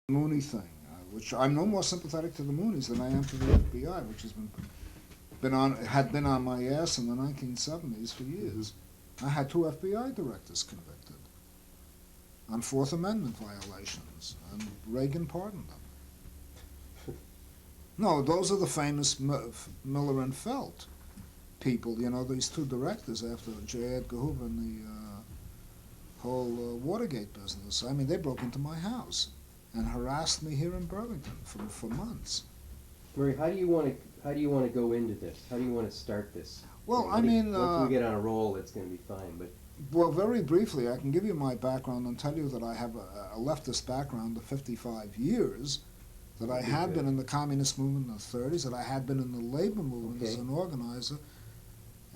Mooney thing, which I'm no more sympathetic to the Moonies than I am to the FBI, which had been on my ass in the 1970s for years. I had 2 FBI directors convicted on Fourth Amendment violations, and Reagan pardoned them. No, those are the famous Miller and Felt people, you know, these 2 directors after J. Edgar Hoover and the whole Watergate business. I mean, they broke into my house and harassed me here in Burlington for months. Murray, how do you want to go into this? How do you want to start this? Well, once we get on a roll, it's going to be fine. But well, very briefly, I can give you my background and tell you that I have a leftist background of 55 years. That I had been in the communist movement in the 30s. That I had been in the labor movement as an organizer,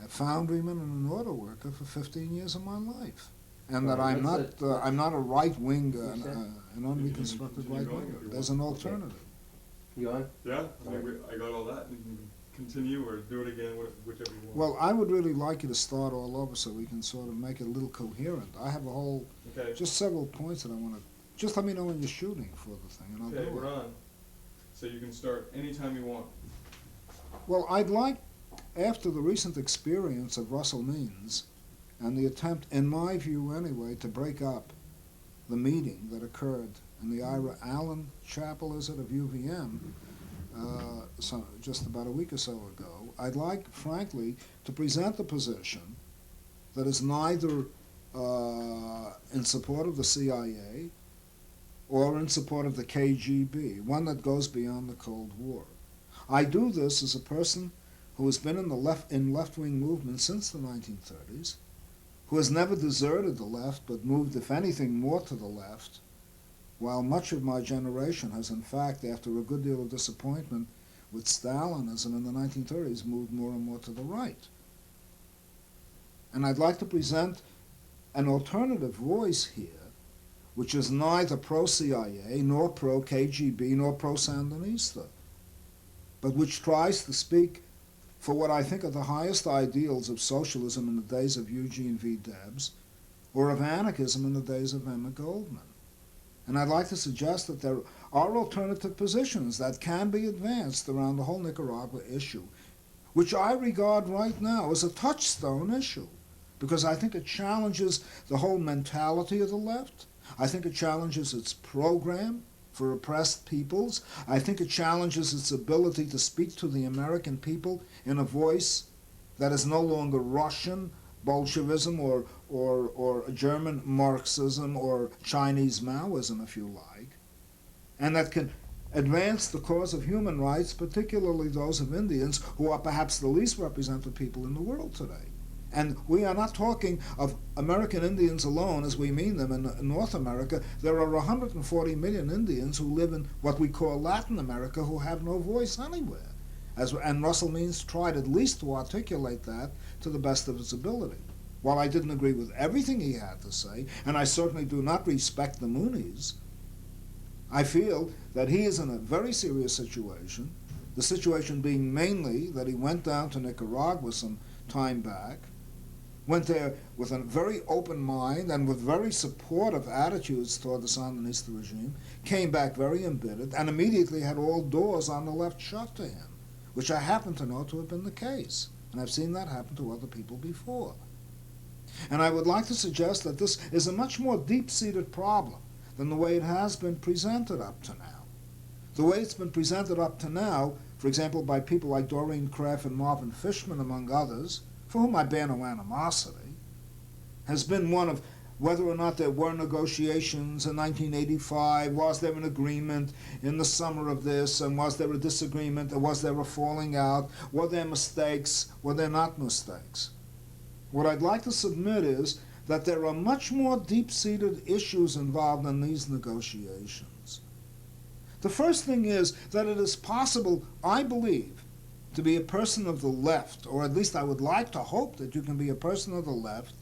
a foundryman, and an auto worker for 15 years of my life. And that I'm not a right wing, an unreconstructed right winger. There's an alternative. You on? Yeah, I got all that. You can continue or do it again, whichever you want. Well, I would really like you to start all over so we can sort of make it a little coherent. I have a whole, just several points that I want to. Just let me know when you're shooting for the thing, and I'll do it. Okay, we're on. So you can start anytime you want. Well, I'd like, after the recent experience of Russell Means, and the attempt, in my view anyway, to break up the meeting that occurred in the Ira Allen Chapel, is it, of UVM, just about a week or so ago, I'd like, frankly, to present a position that is neither in support of the CIA or in support of the KGB, one that goes beyond the Cold War. I do this as a person who has been in left-wing movement since the 1930s, who has never deserted the left but moved, if anything, more to the left, while much of my generation has, in fact, after a good deal of disappointment with Stalinism in the 1930s, moved more and more to the right. And I'd like to present an alternative voice here, which is neither pro-CIA, nor pro-KGB, nor pro-Sandinista, but which tries to speak for what I think are the highest ideals of socialism in the days of Eugene V. Debs, or of anarchism in the days of Emma Goldman. And I'd like to suggest that there are alternative positions that can be advanced around the whole Nicaragua issue, which I regard right now as a touchstone issue, because I think it challenges the whole mentality of the left. I think it challenges its program for oppressed peoples. I think it challenges its ability to speak to the American people in a voice that is no longer Russian Bolshevism or German Marxism or Chinese Maoism, if you like, and that can advance the cause of human rights, particularly those of Indians, who are perhaps the least represented people in the world today. And we are not talking of American Indians alone as we mean them in North America. There are 140 million Indians who live in what we call Latin America who have no voice anywhere. And Russell Means tried at least to articulate that to the best of his ability. While I didn't agree with everything he had to say, and I certainly do not respect the Moonies, I feel that he is in a very serious situation, the situation being mainly that he went down to Nicaragua some time back, went there with a very open mind and with very supportive attitudes toward the Sandinista regime, came back very embittered, and immediately had all doors on the left shut to him, which I happen to know to have been the case. And I've seen that happen to other people before. And I would like to suggest that this is a much more deep-seated problem than the way it has been presented up to now. The way it's been presented up to now, for example, by people like Doreen Kraft and Marvin Fishman, among others, for whom I bear no animosity, has been one of whether or not there were negotiations in 1985, was there an agreement in the summer of this, and was there a disagreement, or was there a falling out, were there mistakes, were there not mistakes? What I'd like to submit is that there are much more deep-seated issues involved in these negotiations. The first thing is that it is possible, I believe, to be a person of the left, or at least I would like to hope that you can be a person of the left,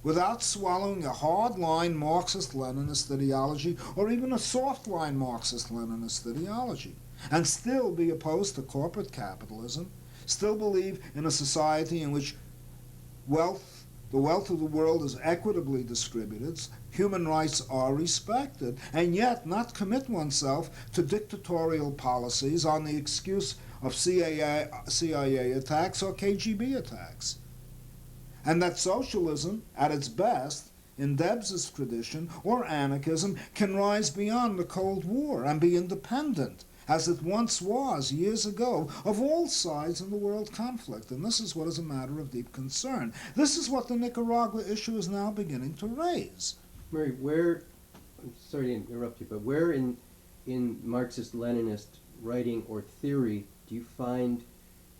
without swallowing a hard-line Marxist-Leninist ideology, or even a soft-line Marxist-Leninist ideology, and still be opposed to corporate capitalism, still believe in a society in which wealth the wealth of the world is equitably distributed, human rights are respected, and yet not commit oneself to dictatorial policies on the excuse of CIA attacks or KGB attacks. And that socialism, at its best, in Debs's tradition, or anarchism, can rise beyond the Cold War and be independent, as it once was years ago, of all sides in the world conflict. And this is what is a matter of deep concern. This is what the Nicaragua issue is now beginning to raise. Murray, I'm sorry to interrupt you, but where in Marxist-Leninist writing or theory do you find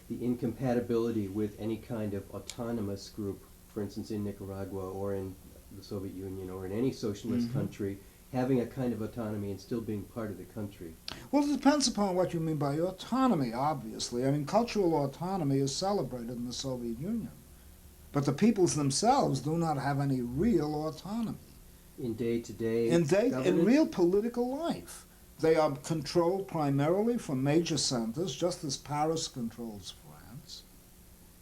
the incompatibility with any kind of autonomous group, for instance in Nicaragua or in the Soviet Union or in any socialist country, having a kind of autonomy and still being part of the country? Well, it depends upon what you mean by autonomy, obviously. I mean, cultural autonomy is celebrated in the Soviet Union. But the peoples themselves do not have any real autonomy. In day-to-day In real political life. They are controlled primarily from major centers, just as Paris controls France.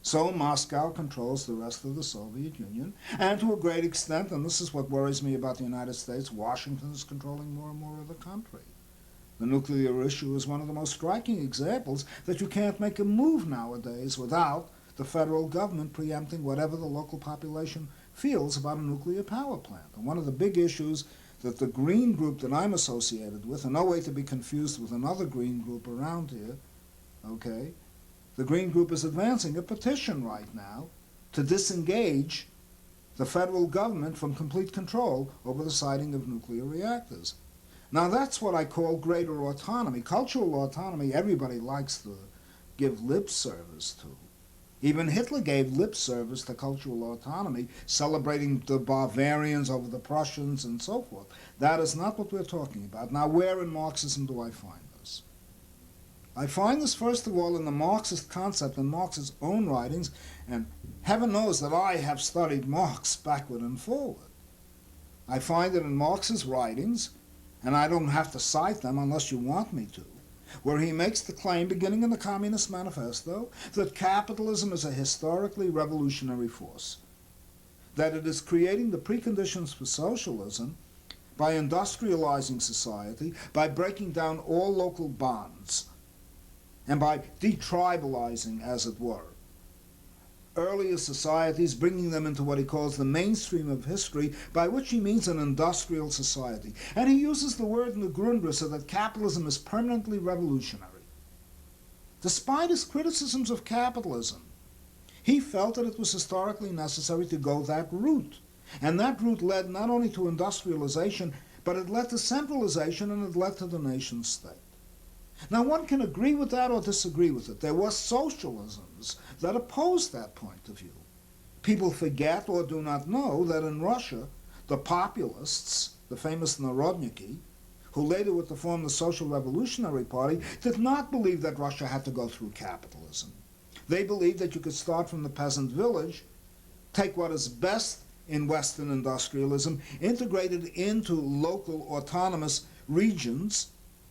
So Moscow controls the rest of the Soviet Union. And to a great extent, and this is what worries me about the United States, Washington is controlling more and more of the country. The nuclear issue is one of the most striking examples that you can't make a move nowadays without the federal government preempting whatever the local population feels about a nuclear power plant. And one of the big issues that the Green group that I'm associated with, and no way to be confused with another Green group around here, okay, the Green group is advancing a petition right now to disengage the federal government from complete control over the siting of nuclear reactors. Now that's what I call greater autonomy. Cultural autonomy, everybody likes to give lip service to. Even Hitler gave lip service to cultural autonomy, celebrating the Bavarians over the Prussians and so forth. That is not what we're talking about. Now, where in Marxism do I find this? I find this, first of all, in the Marxist concept, in Marx's own writings, and heaven knows that I have studied Marx backward and forward. I find it in Marx's writings, and I don't have to cite them unless you want me to, where he makes the claim, beginning in the Communist Manifesto, that capitalism is a historically revolutionary force, that it is creating the preconditions for socialism by industrializing society, by breaking down all local bonds, and by detribalizing, as it were, earlier societies, bringing them into what he calls the mainstream of history, by which he means an industrial society. And he uses the word in the Grundrisse that capitalism is permanently revolutionary. Despite his criticisms of capitalism, he felt that it was historically necessary to go that route. And that route led not only to industrialization, but it led to centralization, and it led to the nation state. Now, one can agree with that or disagree with it. There were socialisms that opposed that point of view. People forget or do not know that in Russia, the populists, the famous Narodniki, who later would form the Social Revolutionary Party, did not believe that Russia had to go through capitalism. They believed that you could start from the peasant village, take what is best in Western industrialism, integrate it into local autonomous regions,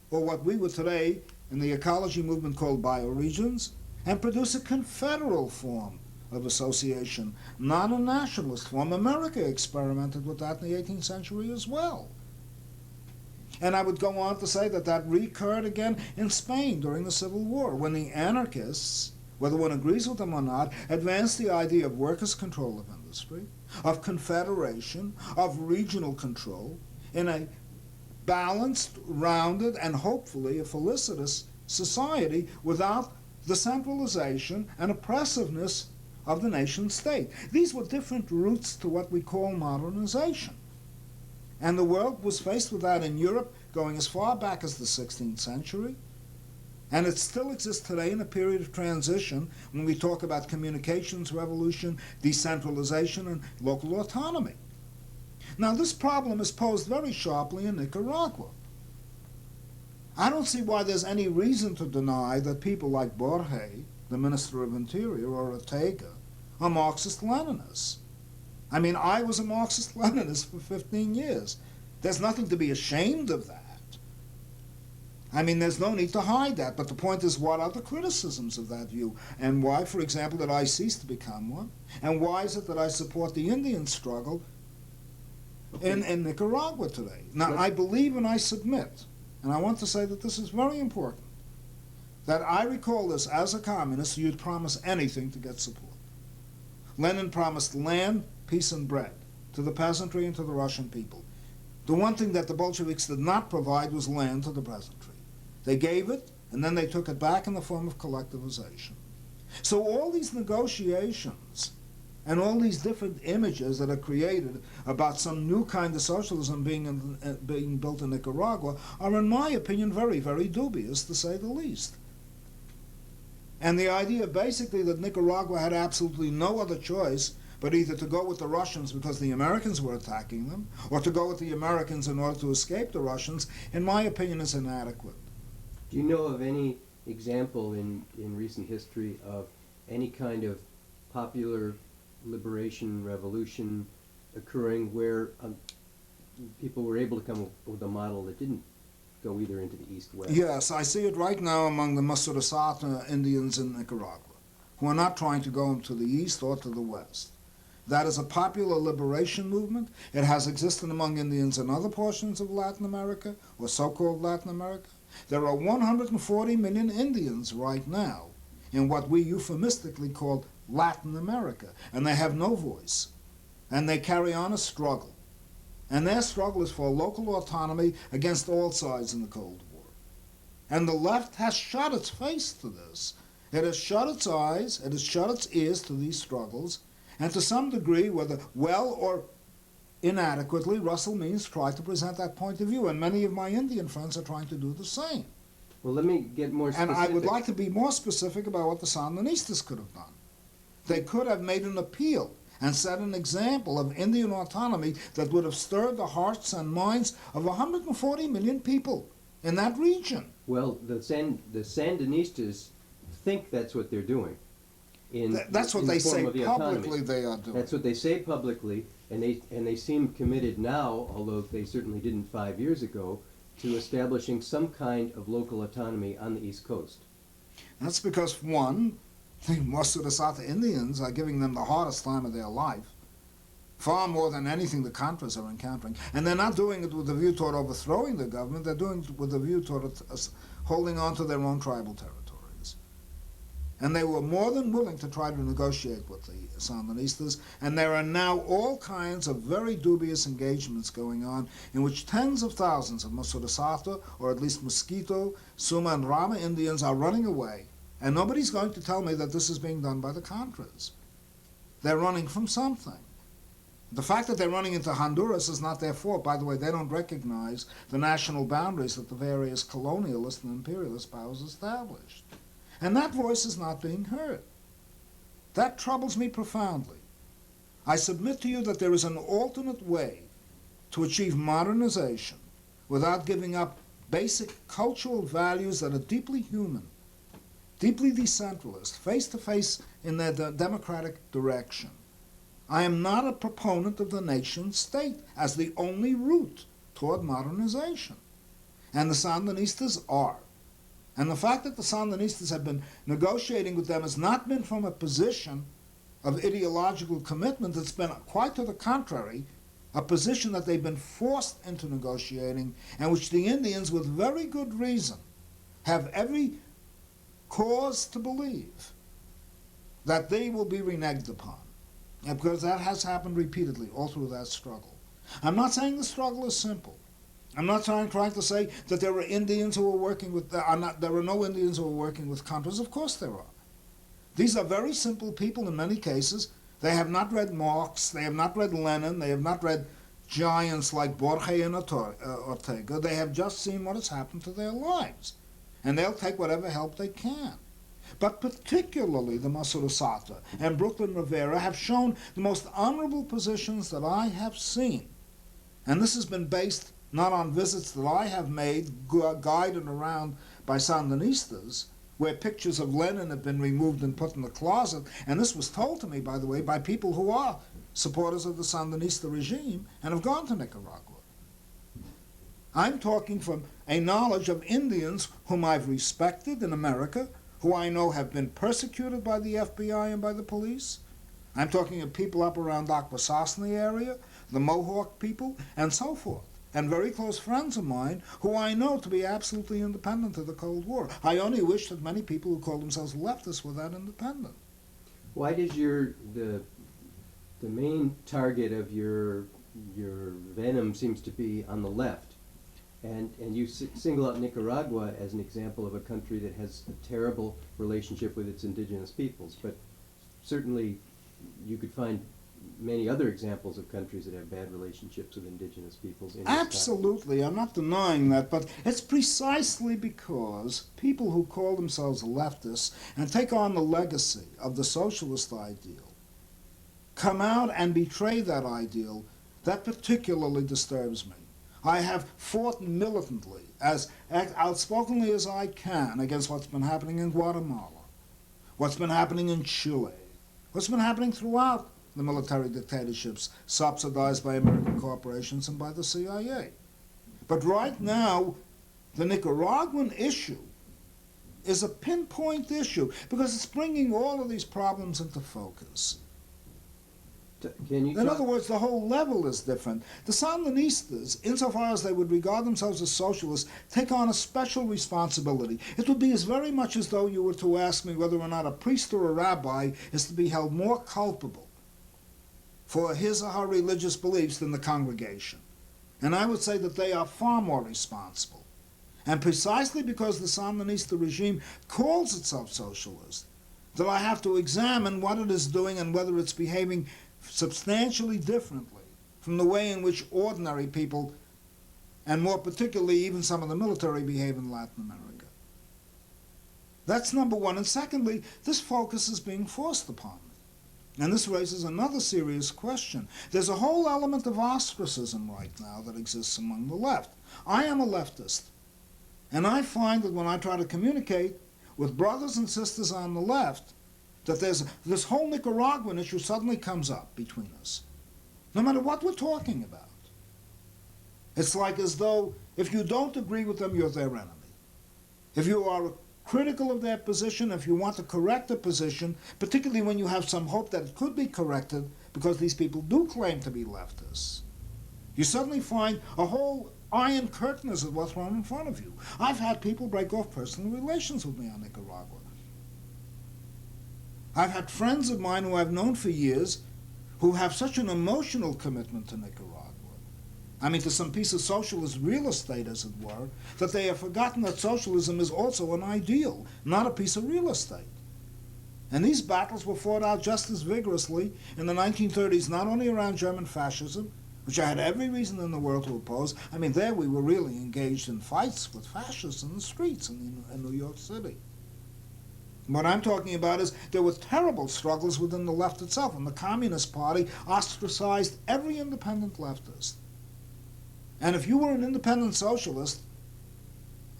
or what we would today in the ecology movement call bioregions, and produce a confederal form of association, not a nationalist form. America experimented with that in the 18th century as well. And I would go on to say that that recurred again in Spain during the Civil War, when the anarchists, whether one agrees with them or not, advanced the idea of workers' control of industry, of confederation, of regional control, in a balanced, rounded, and hopefully a felicitous society without the centralization and oppressiveness of the nation state. These were different routes to what we call modernization. And the world was faced with that in Europe going as far back as the 16th century. And it still exists today in a period of transition when we talk about communications revolution, decentralization, and local autonomy. Now, this problem is posed very sharply in Nicaragua. I don't see why there's any reason to deny that people like Borge, the Minister of Interior, or Ortega, are Marxist-Leninists. I mean, I was a Marxist-Leninist for 15 years. There's nothing to be ashamed of that. I mean, there's no need to hide that, but the point is, what are the criticisms of that view? And why, for example, did I cease to become one? And why is it that I support the Indian struggle in Nicaragua today? Now, I believe and I submit, and I want to say that this is very important, that I recall this as a communist, you'd promise anything to get support. Lenin promised land, peace, and bread to the peasantry and to the Russian people. The one thing that the Bolsheviks did not provide was land to the peasantry. They gave it, and then they took it back in the form of collectivization. So all these negotiations and all these different images that are created about some new kind of socialism being built in Nicaragua are, in my opinion, very, very dubious, to say the least. And the idea basically that Nicaragua had absolutely no other choice but either to go with the Russians because the Americans were attacking them, or to go with the Americans in order to escape the Russians, in my opinion, is inadequate. Do you know of any example in recent history of any kind of popular liberation revolution occurring where people were able to come up with a model that didn't go either into the east-west? Yes, I see it right now among the Masurasata Indians in Nicaragua, who are not trying to go to the east or to the west. That is a popular liberation movement. It has existed among Indians in other portions of Latin America, or so-called Latin America. There are 140 million Indians right now in what we euphemistically call Latin America, and they have no voice, and they carry on a struggle. And their struggle is for local autonomy against all sides in the Cold War. And the left has shut its face to this. It has shut its eyes, it has shut its ears to these struggles, and to some degree, whether well or inadequately, Russell Means tried to present that point of view, and many of my Indian friends are trying to do the same. Well, let me get more specific. And I would like to be more specific about what the Sandinistas could have done. They could have made an appeal and set an example of Indian autonomy that would have stirred the hearts and minds of 140 million people in that region. Well, the Sandinistas think that's what they're doing. That's what in they the form say of the publicly autonomies. they are doing. That's what they say publicly, and they seem committed now, although they certainly didn't 5 years ago, to establishing some kind of local autonomy on the East Coast. That's because, one, most of the South Indians are giving them the hardest time of their life, far more than anything the Contras are encountering. And they're not doing it with a view toward overthrowing the government, they're doing it with a view toward holding on to their own tribal territories. And they were more than willing to try to negotiate with the Sandinistas, and there are now all kinds of very dubious engagements going on in which tens of thousands of Masurasata, or at least Mosquito, Suma, and Rama Indians are running away, and nobody's going to tell me that this is being done by the Contras. They're running from something. The fact that they're running into Honduras is not their fault. By the way, they don't recognize the national boundaries that the various colonialist and imperialist powers established. And that voice is not being heard. That troubles me profoundly. I submit to you that there is an alternate way to achieve modernization without giving up basic cultural values that are deeply human, deeply decentralist, face-to-face in their democratic direction. I am not a proponent of the nation state as the only route toward modernization. And the Sandinistas are. And the fact that the Sandinistas have been negotiating with them has not been from a position of ideological commitment. It's been quite to the contrary, a position that they've been forced into negotiating, and which the Indians, with very good reason, have every cause to believe that they will be reneged upon. And because that has happened repeatedly all through that struggle. I'm not saying the struggle is simple. I'm not trying to say that there are Indians who are working with, there are no Indians who are working with Contras. Of course there are. These are very simple people in many cases. They have not read Marx, they have not read Lenin, they have not read giants like Borges and Ortega. They have just seen what has happened to their lives. And they'll take whatever help they can. But particularly the Masurasata and Brooklyn Rivera have shown the most honorable positions that I have seen. And this has been based not on visits that I have made, guided around by Sandinistas, where pictures of Lenin have been removed and put in the closet. And this was told to me, by the way, by people who are supporters of the Sandinista regime and have gone to Nicaragua. I'm talking from a knowledge of Indians whom I've respected in America, who I know have been persecuted by the FBI and by the police. I'm talking of people up around Akwesasne area, the Mohawk people, and so forth. And very close friends of mine who I know to be absolutely independent of the Cold War. I only wish that many people who call themselves leftists were that independent. Why does the main target of your venom seems to be on the left, and you single out Nicaragua as an example of a country that has a terrible relationship with its indigenous peoples, but certainly you could find many other examples of countries that have bad relationships with indigenous peoples. Absolutely, I'm not denying that, but it's precisely because people who call themselves leftists and take on the legacy of the socialist ideal come out and betray that ideal that particularly disturbs me. I have fought militantly, as outspokenly as I can, against what's been happening in Guatemala, what's been happening in Chile, what's been happening throughout the military dictatorships subsidized by American corporations and by the CIA. But right now, the Nicaraguan issue is a pinpoint issue because it's bringing all of these problems into focus. In other words, the whole level is different. The Sandinistas, insofar as they would regard themselves as socialists, take on a special responsibility. It would be as very much as though you were to ask me whether or not a priest or a rabbi is to be held more culpable for his or her religious beliefs than the congregation. And I would say that they are far more responsible. And precisely because the Sandinista regime calls itself socialist, that I have to examine what it is doing and whether it's behaving substantially differently from the way in which ordinary people, and more particularly even some of the military, behave in Latin America. That's number one. And secondly, this focus is being forced upon me. And this raises another serious question. There's a whole element of ostracism right now that exists among the left. I am a leftist, and I find that when I try to communicate with brothers and sisters on the left, that there's this whole Nicaraguan issue suddenly comes up between us, no matter what we're talking about. It's like as though if you don't agree with them, you're their enemy. If you are critical of their position, if you want to correct a position, particularly when you have some hope that it could be corrected because these people do claim to be leftists, you suddenly find a whole iron curtain is what's thrown in front of you. I've had people break off personal relations with me on Nicaragua. I've had friends of mine who I've known for years who have such an emotional commitment to Nicaragua, I mean to some piece of socialist real estate, as it were, that they have forgotten that socialism is also an ideal, not a piece of real estate. And these battles were fought out just as vigorously in the 1930s, not only around German fascism, which I had every reason in the world to oppose. I mean, there we were really engaged in fights with fascists in the streets in New York City. What I'm talking about is there were terrible struggles within the left itself, and the Communist Party ostracized every independent leftist. And if you were an independent socialist,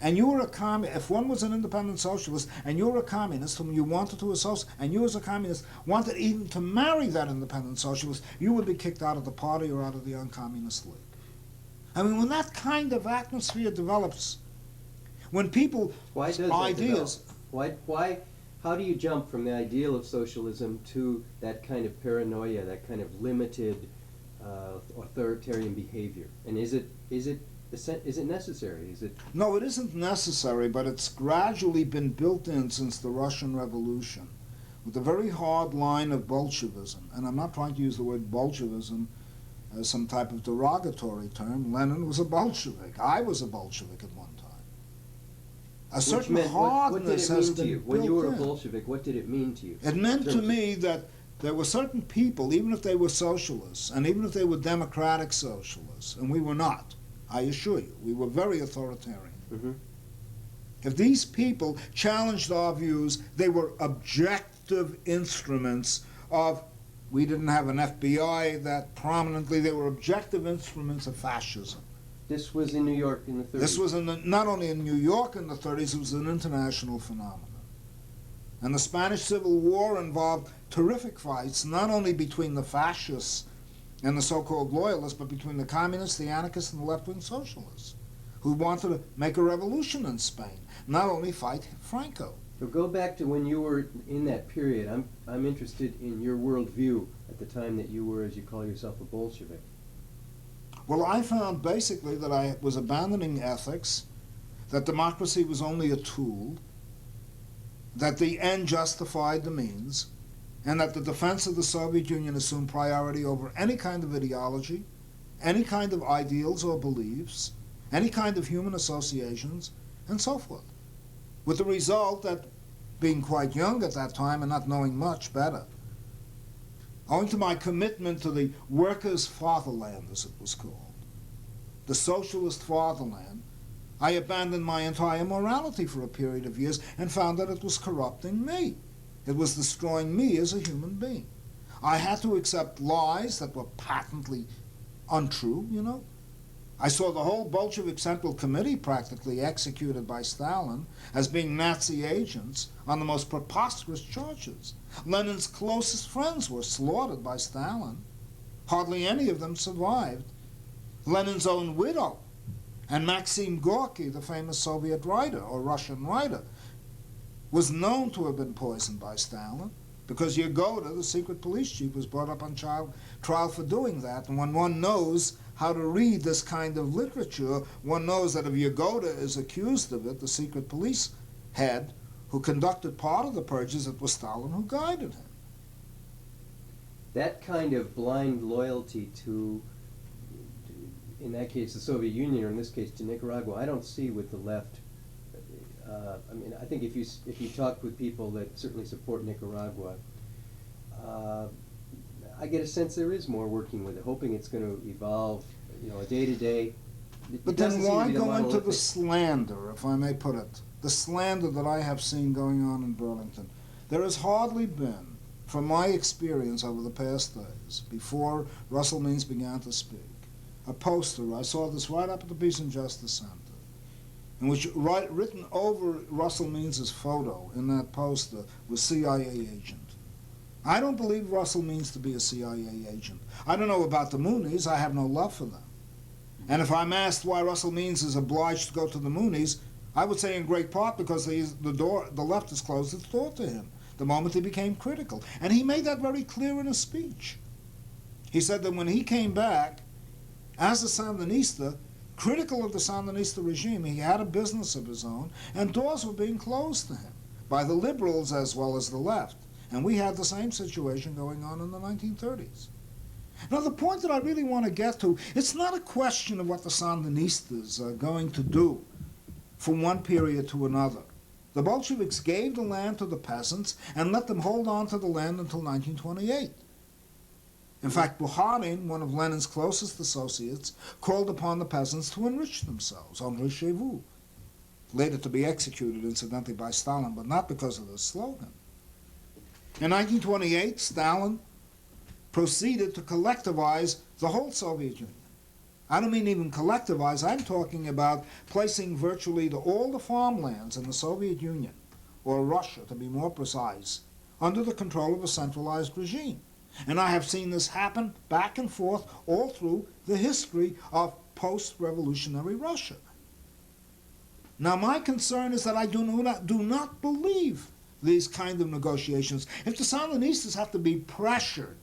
and you were if one was an independent socialist, and you were a communist whom you wanted to associate, and you as a communist wanted even to marry that independent socialist, you would be kicked out of the party or out of the Uncommunist League. I mean, when that kind of atmosphere develops, when people ideas... Why? How do you jump from the ideal of socialism to that kind of paranoia, that kind of limited authoritarian behavior? And is it necessary? Is it? No, it isn't necessary, but it's gradually been built in since the Russian Revolution, with a very hard line of Bolshevism. And I'm not trying to use the word Bolshevism as some type of derogatory term. Lenin was a Bolshevik. I was a Bolshevik at one time. A certain hardness has been built in. When you were a Bolshevik, what did it mean to you? It meant to me that there were certain people, even if they were socialists, and even if they were democratic socialists, and we were not, I assure you, we were very authoritarian. Mm-hmm. If these people challenged our views, they were objective instruments of, we didn't have an FBI that prominently, they were objective instruments of fascism. This was in New York in the 30s? This was not only in New York in the 30s, it was an international phenomenon. And the Spanish Civil War involved terrific fights, not only between the fascists and the so-called loyalists, but between the communists, the anarchists, and the left-wing socialists. who wanted to make a revolution in Spain, not only fight Franco. So go back to when you were in that period. I'm interested in your worldview at the time that you were, as you call yourself, a Bolshevik. Well, I found basically that I was abandoning ethics, that democracy was only a tool, that the end justified the means, and that the defense of the Soviet Union assumed priority over any kind of ideology, any kind of ideals or beliefs, any kind of human associations, and so forth. With the result that, being quite young at that time and not knowing much better, owing to my commitment to the workers' fatherland, as it was called, the socialist fatherland, I abandoned my entire morality for a period of years and found that it was corrupting me. It was destroying me as a human being. I had to accept lies that were patently untrue, you know. I saw the whole Bolshevik Central Committee practically executed by Stalin as being Nazi agents on the most preposterous charges. Lenin's closest friends were slaughtered by Stalin. Hardly any of them survived. Lenin's own widow and Maxim Gorky, the famous Soviet writer or Russian writer, was known to have been poisoned by Stalin because Yagoda, the secret police chief, was brought up on trial for doing that. And when one knows how to read this kind of literature, one knows that if Yagoda is accused of it, the secret police head who conducted part of the purges, it was Stalin who guided him. That kind of blind loyalty to, in that case, the Soviet Union, or in this case, to Nicaragua, I don't see with the left. I mean, I think if you talk with people that certainly support Nicaragua, I get a sense there is more working with it, hoping it's going to evolve, a day to day. But then why go into the slander, if I may put it, the slander that I have seen going on in Burlington? There has hardly been, from my experience over the past days, before Russell Means began to speak, a poster. I saw this right up at the Peace and Justice Center, in which written over Russell Means' photo in that poster was CIA agent. I don't believe Russell Means to be a CIA agent. I don't know about the Moonies. I have no love for them. And if I'm asked why Russell Means is obliged to go to the Moonies, I would say in great part because the left has closed its door to him the moment he became critical. And he made that very clear in a speech. He said that when he came back, as a Sandinista, critical of the Sandinista regime, he had a business of his own, and doors were being closed to him by the liberals as well as the left. And we had the same situation going on in the 1930s. Now, the point that I really want to get to, it's not a question of what the Sandinistas are going to do from one period to another. The Bolsheviks gave the land to the peasants and let them hold on to the land until 1928. In fact, Bukharin, one of Lenin's closest associates, called upon the peasants to enrich themselves, enrichez-vous, later to be executed, incidentally, by Stalin, but not because of the slogan. In 1928, Stalin proceeded to collectivize the whole Soviet Union. I don't mean even collectivize, I'm talking about placing virtually all the farmlands in the Soviet Union, or Russia to be more precise, under the control of a centralized regime. And I have seen this happen back and forth all through the history of post-revolutionary Russia. Now, my concern is that I do not believe these kind of negotiations. If the Sandinistas have to be pressured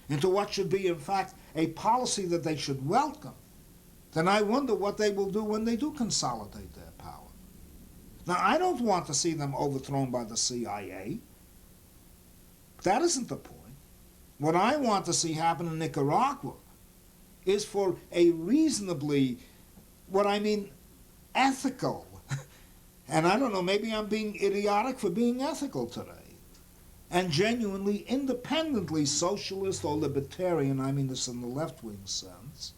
into what should be, in fact, a policy that they should welcome, then I wonder what they will do when they do consolidate their power. Now, I don't want to see them overthrown by the CIA. That isn't the point. What I want to see happen in Nicaragua is for a reasonably, ethical, and I don't know, maybe I'm being idiotic for being ethical today, and genuinely, independently socialist or libertarian, I mean this in the left-wing sense,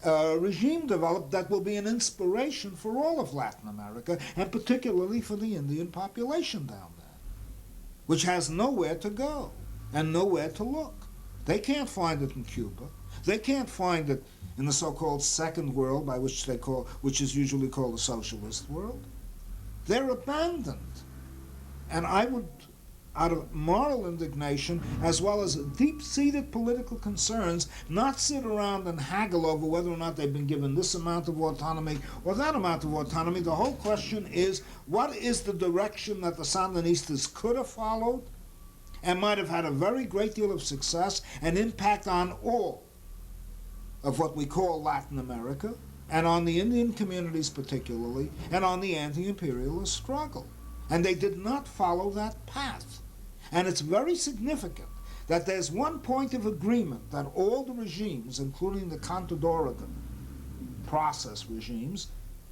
regime developed that will be an inspiration for all of Latin America, and particularly for the Indian population down there, which has nowhere to go and nowhere to look. They can't find it in Cuba. They can't find it in the so-called second world, which is usually called the socialist world. They're abandoned. And I would out of moral indignation as well as deep-seated political concerns, not sit around and haggle over whether or not they've been given this amount of autonomy or that amount of autonomy. The whole question is, what is the direction that the Sandinistas could have followed and might have had a very great deal of success and impact on all of what we call Latin America, and on the Indian communities particularly, and on the anti-imperialist struggle. And they did not follow that path. And it's very significant that there's one point of agreement that all the regimes, including the Contadora process regimes,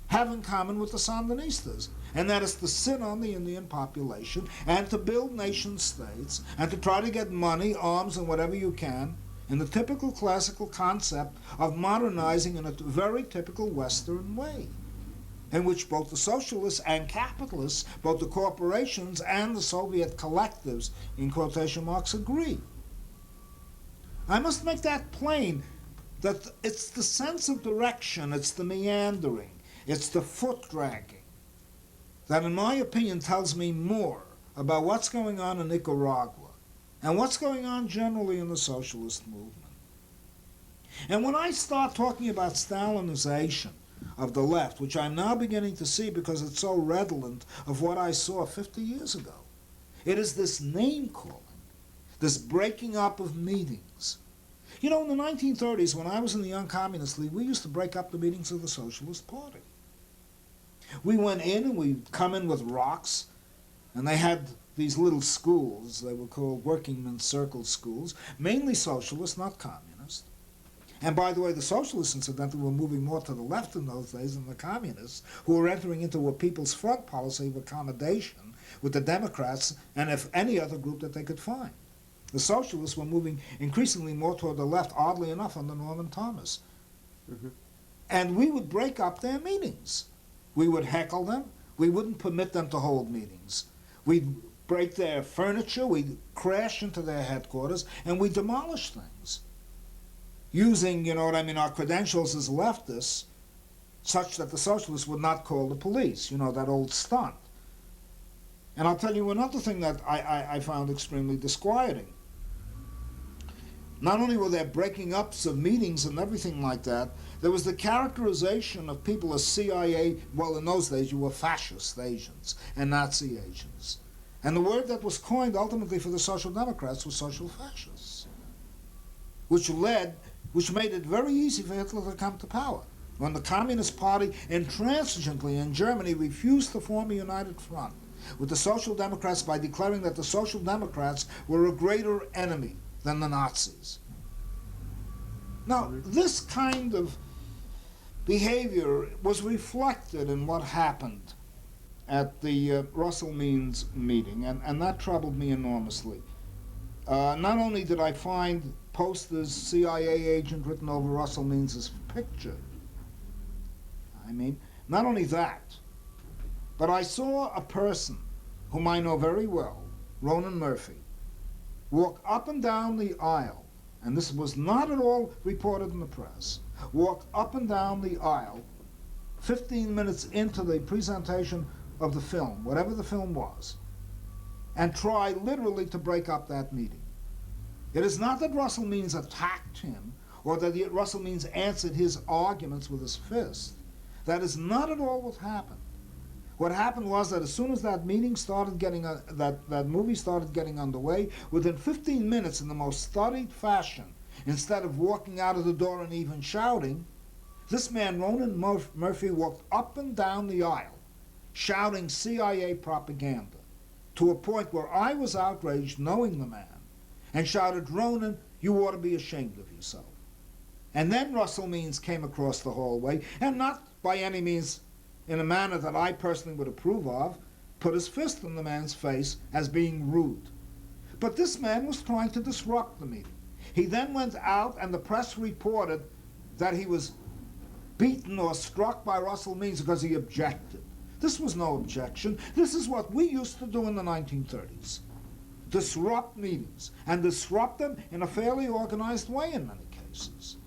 have in common with the Sandinistas, and that is to sit on the Indian population and to build nation states and to try to get money, arms, and whatever you can in the typical classical concept of modernizing in a very typical Western way, in which both the socialists and capitalists, both the corporations and the Soviet collectives, in quotation marks, agree. I must make that plain, that it's the sense of direction, it's the meandering, it's the foot dragging, that in my opinion tells me more about what's going on in Nicaragua and what's going on generally in the socialist movement. And when I start talking about Stalinization of the left, which I'm now beginning to see because it's so redolent of what I saw 50 years ago, it is this name-calling, this breaking up of meetings. You know, in the 1930s, when I was in the Young Communist League, we used to break up the meetings of the Socialist Party. We went in and we'd come in with rocks, and they had these little schools. They were called working men's circle schools, mainly socialist, not communist. And by the way, the socialists, incidentally, were moving more to the left in those days than the communists, who were entering into a people's front policy of accommodation with the Democrats and if any other group that they could find. The socialists were moving increasingly more toward the left, oddly enough, under Norman Thomas. Mm-hmm. And we would break up their meetings. We would heckle them. We wouldn't permit them to hold meetings. We'd break their furniture, we'd crash into their headquarters, and we'd demolish things, using, you know what I mean, our credentials as leftists, such that the socialists would not call the police, you know, that old stunt. And I'll tell you another thing that I found extremely disquieting. Not only were there breaking ups of meetings and everything like that, there was the characterization of people as CIA, well, in those days you were fascist agents and Nazi agents. And the word that was coined ultimately for the Social Democrats was social fascists, which made it very easy for Hitler to come to power. When the Communist Party intransigently in Germany refused to form a united front with the Social Democrats by declaring that the Social Democrats were a greater enemy than the Nazis. Now, this kind of behavior was reflected in what happened at the Russell Means meeting, and that troubled me enormously. Not only did I find posters, CIA agent written over Russell Means' picture, not only that, but I saw a person whom I know very well, Ronan Murphy, walk up and down the aisle, and this was not at all reported in the press, walk up and down the aisle 15 minutes into the presentation of the film, whatever the film was, and try literally to break up that meeting. It is not that Russell Means attacked him or that Russell Means answered his arguments with his fist. That is not at all what happened. What happened was that as soon as that meeting started getting, that movie started getting underway, within 15 minutes, in the most studied fashion, instead of walking out of the door and even shouting, this man, Ronan Murphy, walked up and down the aisle, shouting CIA propaganda, to a point where I was outraged knowing the man, and shouted, "Ronan, you ought to be ashamed of yourself." And then Russell Means came across the hallway, and not by any means in a manner that I personally would approve of, put his fist in the man's face as being rude. But this man was trying to disrupt the meeting. He then went out, and the press reported that he was beaten or struck by Russell Means because he objected. This was no objection. This is what we used to do in the 1930s. Disrupt meetings, and disrupt them in a fairly organized way in many cases.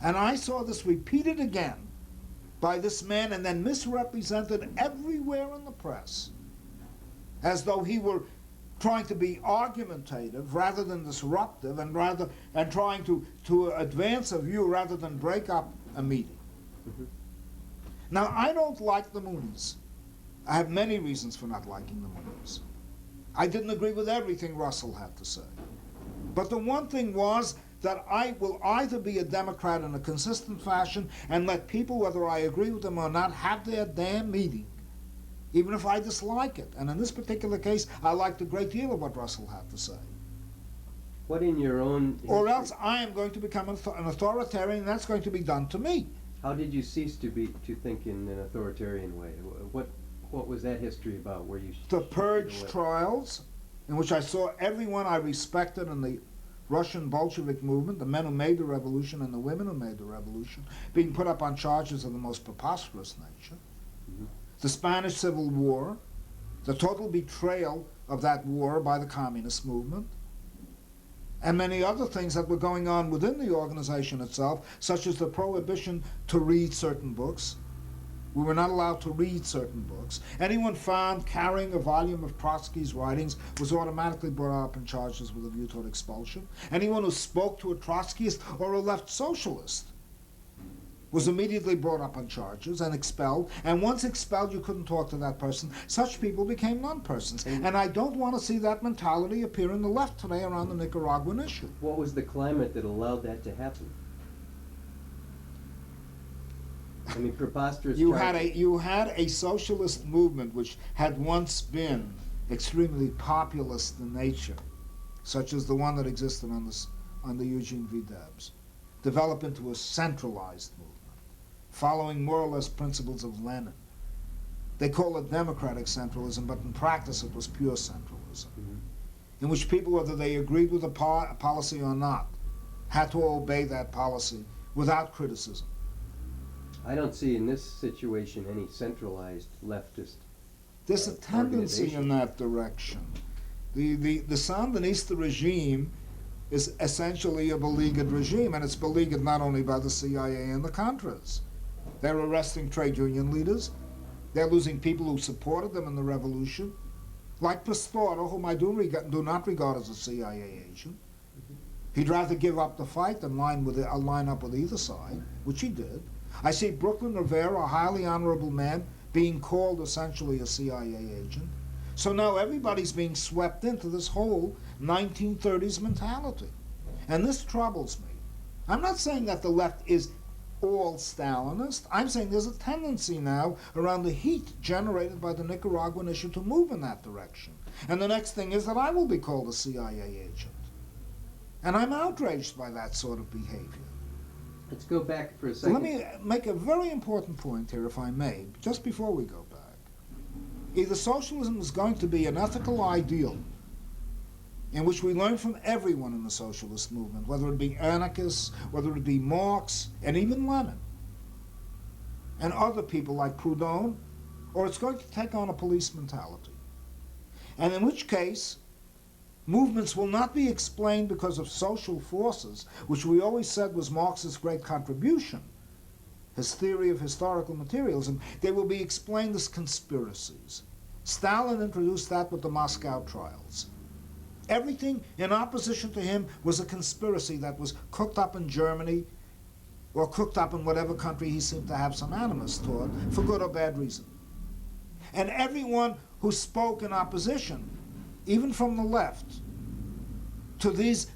And I saw this repeated again by this man and then misrepresented everywhere in the press, as though he were trying to be argumentative rather than disruptive, and trying to advance a view rather than break up a meeting. Mhm. Now, I don't like the Moonies. I have many reasons for not liking the Moonies. I didn't agree with everything Russell had to say. But the one thing was that I will either be a Democrat in a consistent fashion and let people, whether I agree with them or not, have their damn meeting, even if I dislike it. And in this particular case, I liked a great deal of what Russell had to say. What in your own Or history- else I am going to become an authoritarian, and that's going to be done to me. How did you cease to think in an authoritarian way? What was that history about? Where you The shifted Purge away? trials, in which I saw everyone I respected in the Russian Bolshevik movement, the men who made the revolution and the women who made the revolution, being put up on charges of the most preposterous nature. Mhm. The Spanish Civil War, the total betrayal of that war by the communist movement, and many other things that were going on within the organization itself, such as the prohibition to read certain books. We were not allowed to read certain books. Anyone found carrying a volume of Trotsky's writings was automatically brought up in charges with a view toward expulsion. Anyone who spoke to a Trotskyist or a left socialist was immediately brought up on charges and expelled. And once expelled, you couldn't talk to that person. Such people became non-persons. And I don't want to see that mentality appear in the left today around the Nicaraguan issue. What was the climate that allowed that to happen? I mean, preposterous You charges. had a socialist movement which had once been extremely populist in nature, such as the one that existed on the Eugene V. Debs, develop into a centralized movement, following more or less principles of Lenin. They call it democratic centralism, but in practice it was pure centralism, Mhm. in which people, whether they agreed with a policy or not, had to obey that policy without criticism. I don't see in this situation any centralized leftist. There's a tendency organization. in that direction. The Sandinista regime is essentially a beleaguered regime, and it's beleaguered not only by the CIA and the Contras. They're arresting trade union leaders. They're losing people who supported them in the revolution, like Pastore, whom I do not regard as a CIA agent. He'd rather give up the fight than line up with either side, which he did. I see Brooklyn Rivera, a highly honorable man, being called essentially a CIA agent. So now everybody's being swept into this whole 1930s mentality. And this troubles me. I'm not saying that the left is all Stalinist. I'm saying there's a tendency now around the heat generated by the Nicaraguan issue to move in that direction. And the next thing is that I will be called a CIA agent. And I'm outraged by that sort of behavior. Let's go back for a second. Let me make a very important point here, if I may, just before we go back. Either socialism is going to be an ethical ideal in which we learn from everyone in the socialist movement, whether it be anarchists, whether it be Marx, and even Lenin, and other people like Proudhon, or it's going to take on a police mentality. And in which case, movements will not be explained because of social forces, which we always said was Marx's great contribution, his theory of historical materialism. They will be explained as conspiracies. Stalin introduced that with the Moscow trials. Everything in opposition to him was a conspiracy that was cooked up in Germany or cooked up in whatever country he seemed to have some animus toward, for good or bad reason. And everyone who spoke in opposition, even from the left, to these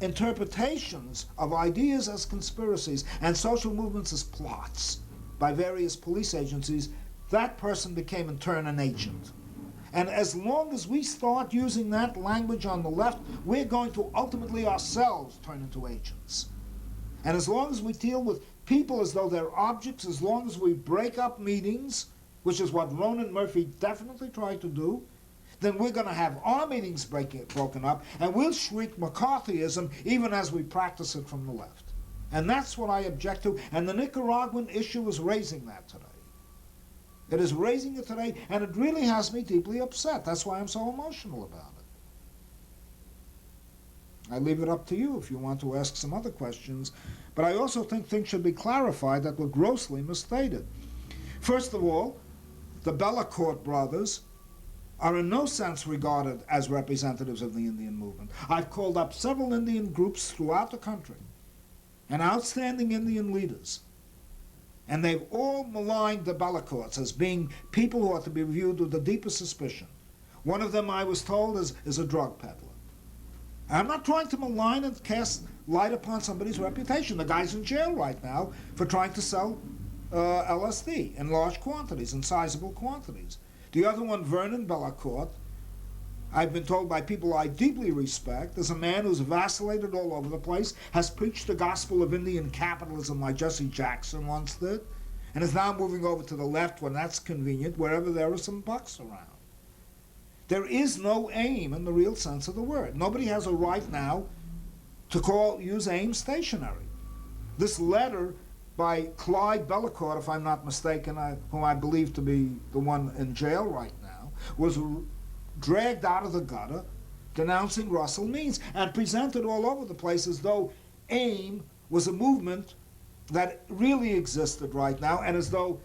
interpretations of ideas as conspiracies and social movements as plots by various police agencies, that person became in turn an agent. And as long as we start using that language on the left, we're going to ultimately ourselves turn into agents. And as long as we deal with people as though they're objects, as long as we break up meetings, which is what Ronan Murphy definitely tried to do, then we're going to have our meetings broken up, and we'll shriek McCarthyism even as we practice it from the left. And that's what I object to, and the Nicaraguan issue is raising that today. It is raising it today, and it really has me deeply upset. That's why I'm so emotional about it. I leave it up to you if you want to ask some other questions, but I also think things should be clarified that were grossly misstated. First of all, the Bellacourt brothers are in no sense regarded as representatives of the Indian movement. I've called up several Indian groups throughout the country and outstanding Indian leaders, and they've all maligned the Bellicourts as being people who are to be viewed with the deepest suspicion. One of them, I was told, is a drug peddler. I'm not trying to malign and cast light upon somebody's reputation. The guy's in jail right now for trying to sell LSD in large quantities, in sizable quantities. The other one, Vernon Bellicourt, I've been told by people I deeply respect, is a man who's vacillated all over the place, has preached the gospel of Indian capitalism like Jesse Jackson once did, and is now moving over to the left when that's convenient, wherever there are some bucks around. There is no aim in the real sense of the word. Nobody has a right now to use aim stationary. This letter by Clyde Bellicourt, if I'm not mistaken, whom I believe to be the one in jail right now, was dragged out of the gutter denouncing Russell Means and presented all over the place as though AIM was a movement that really existed right now, and as though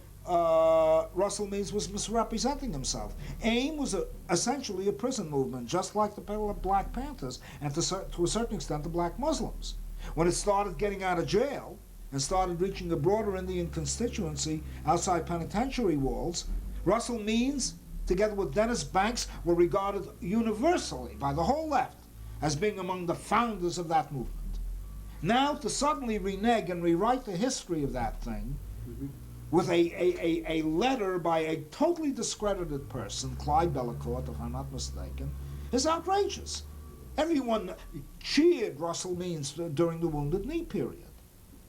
Russell Means was misrepresenting himself. AIM was essentially a prison movement, just like the Black Panthers, and to a certain extent the Black Muslims. When it started getting out of jail and started reaching a broader Indian constituency outside penitentiary walls, Russell Means, together with Dennis Banks, were regarded universally by the whole left as being among the founders of that movement. Now to suddenly renege and rewrite the history of that thing with a letter by a totally discredited person, Clyde Bellicourt, if I'm not mistaken, is outrageous. Everyone cheered Russell Means during the Wounded Knee period.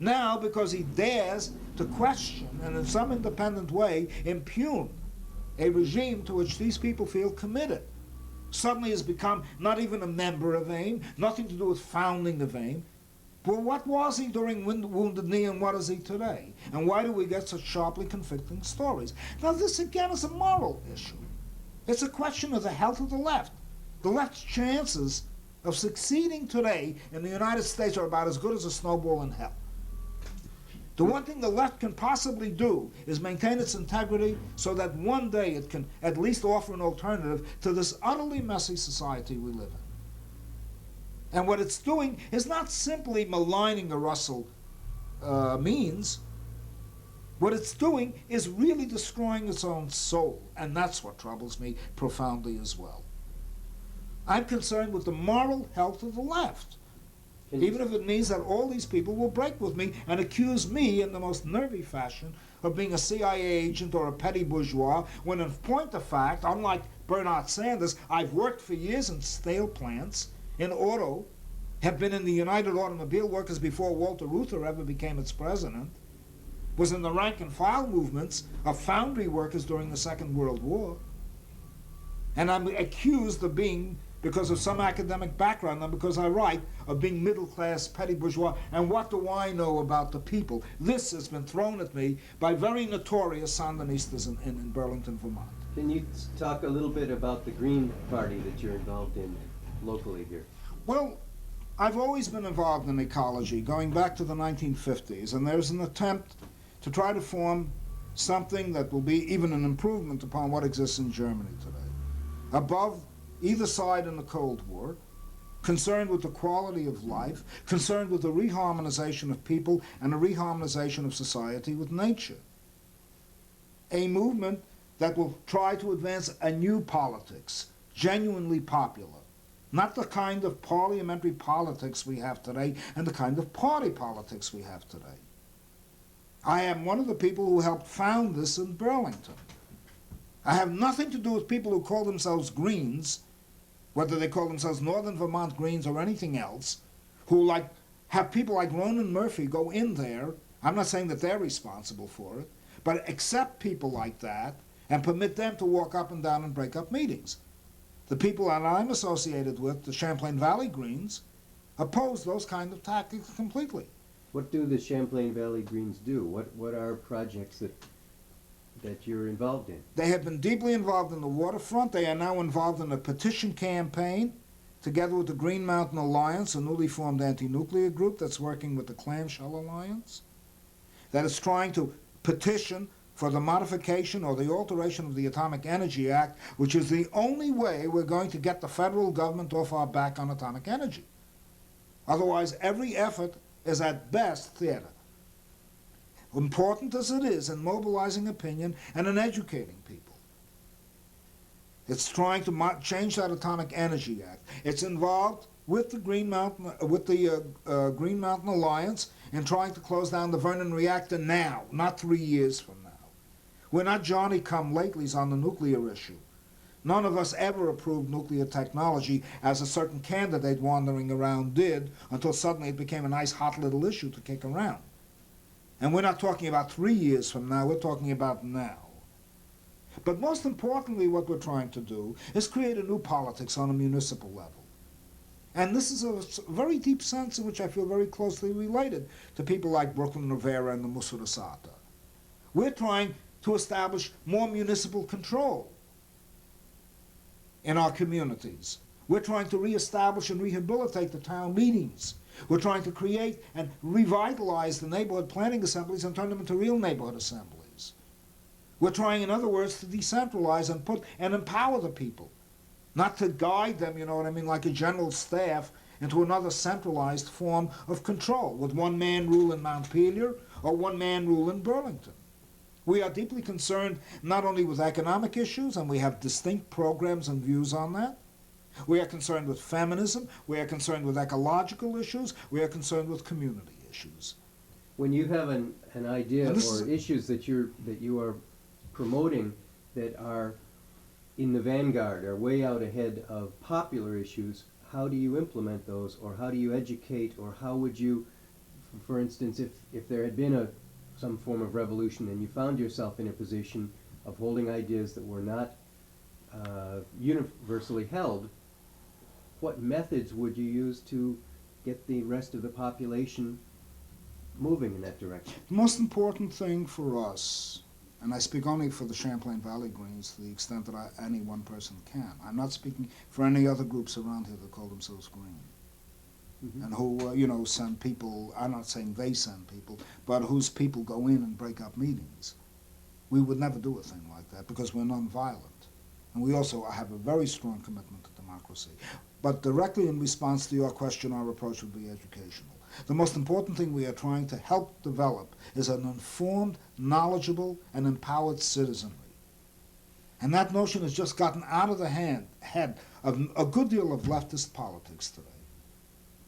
Now, because he dares to question and in some independent way impugn a regime to which these people feel committed, suddenly has become not even a member of AIM, nothing to do with founding of AIM. Well, what was he during Wounded Knee and what is he today? And why do we get such sharply conflicting stories? Now, this again is a moral issue. It's a question of the health of the left. The left's chances of succeeding today in the United States are about as good as a snowball in hell. The one thing the left can possibly do is maintain its integrity so that one day it can at least offer an alternative to this utterly messy society we live in. And what it's doing is not simply maligning a Russell Means. What it's doing is really destroying its own soul, and that's what troubles me profoundly as well. I'm concerned with the moral health of the left, even if it means that all these people will break with me and accuse me in the most nervy fashion of being a CIA agent or a petty bourgeois, when in point of fact, unlike Bernard Sanders, I've worked for years in steel plants, in auto, have been in the United Automobile Workers before Walter Reuther ever became its president, was in the rank and file movements of foundry workers during the Second World War, and I'm accused of being, because of some academic background and because I write, of being middle-class petty bourgeois. And what do I know about the people? This has been thrown at me by very notorious Sandinistas in Burlington, Vermont. Can you talk a little bit about the Green Party that you're involved in locally here? Well, I've always been involved in ecology, going back to the 1950s, and there's an attempt to try to form something that will be even an improvement upon what exists in Germany today. Above either side in the Cold War, concerned with the quality of life, concerned with the reharmonization of people and the reharmonization of society with nature. A movement that will try to advance a new politics, genuinely popular, not the kind of parliamentary politics we have today and the kind of party politics we have today. I am one of the people who helped found this in Burlington. I have nothing to do with people who call themselves Greens, whether they call themselves Northern Vermont Greens or anything else, who have people like Ronan Murphy go in there. I'm not saying that they're responsible for it, but accept people like that and permit them to walk up and down and break up meetings. The people that I'm associated with, the Champlain Valley Greens, oppose those kind of tactics completely. What do the Champlain Valley Greens do? What are projects that you're involved in? They have been deeply involved in the waterfront. They are now involved in a petition campaign, together with the Green Mountain Alliance, a newly formed anti-nuclear group that's working with the Clamshell Alliance, that is trying to petition for the modification or the alteration of the Atomic Energy Act, which is the only way we're going to get the federal government off our back on atomic energy. Otherwise, every effort is at best theater. Important as it is in mobilizing opinion and in educating people. It's trying to change that Atomic Energy Act. It's involved with the Green Mountain Alliance in trying to close down the Vernon reactor now, not 3 years from now. We're not Johnny-come-latelys on the nuclear issue. None of us ever approved nuclear technology, as a certain candidate wandering around did, until suddenly it became a nice hot little issue to kick around. And we're not talking about 3 years from now, we're talking about now. But most importantly, what we're trying to do is create a new politics on a municipal level. And this is a very deep sense in which I feel very closely related to people like Brooklyn Rivera and the Musurasata. We're trying to establish more municipal control in our communities. We're trying to reestablish and rehabilitate the town meetings. We're trying to create and revitalize the neighborhood planning assemblies and turn them into real neighborhood assemblies. We're trying, in other words, to decentralize and put and empower the people, not to guide them, you know what I mean, like a general staff into another centralized form of control, with one-man rule in Montpelier or one-man rule in Burlington. We are deeply concerned not only with economic issues, and we have distinct programs and views on that. We are concerned with feminism, we are concerned with ecological issues, we are concerned with community issues. When you have an idea or issues that you are promoting that are in the vanguard, are way out ahead of popular issues, how do you implement those, or how do you educate, or how would you, for instance, if there had been some form of revolution and you found yourself in a position of holding ideas that were not universally held, what methods would you use to get the rest of the population moving in that direction? The most important thing for us, and I speak only for the Champlain Valley Greens to the extent that any one person can. I'm not speaking for any other groups around here that call themselves Green. Mm-hmm. And who, send people, I'm not saying they send people, but whose people go in and break up meetings. We would never do a thing like that because we're nonviolent. And we also have a very strong commitment to democracy. But directly in response to your question, our approach would be educational. The most important thing we are trying to help develop is an informed, knowledgeable, and empowered citizenry. And that notion has just gotten out of the head of a good deal of leftist politics today.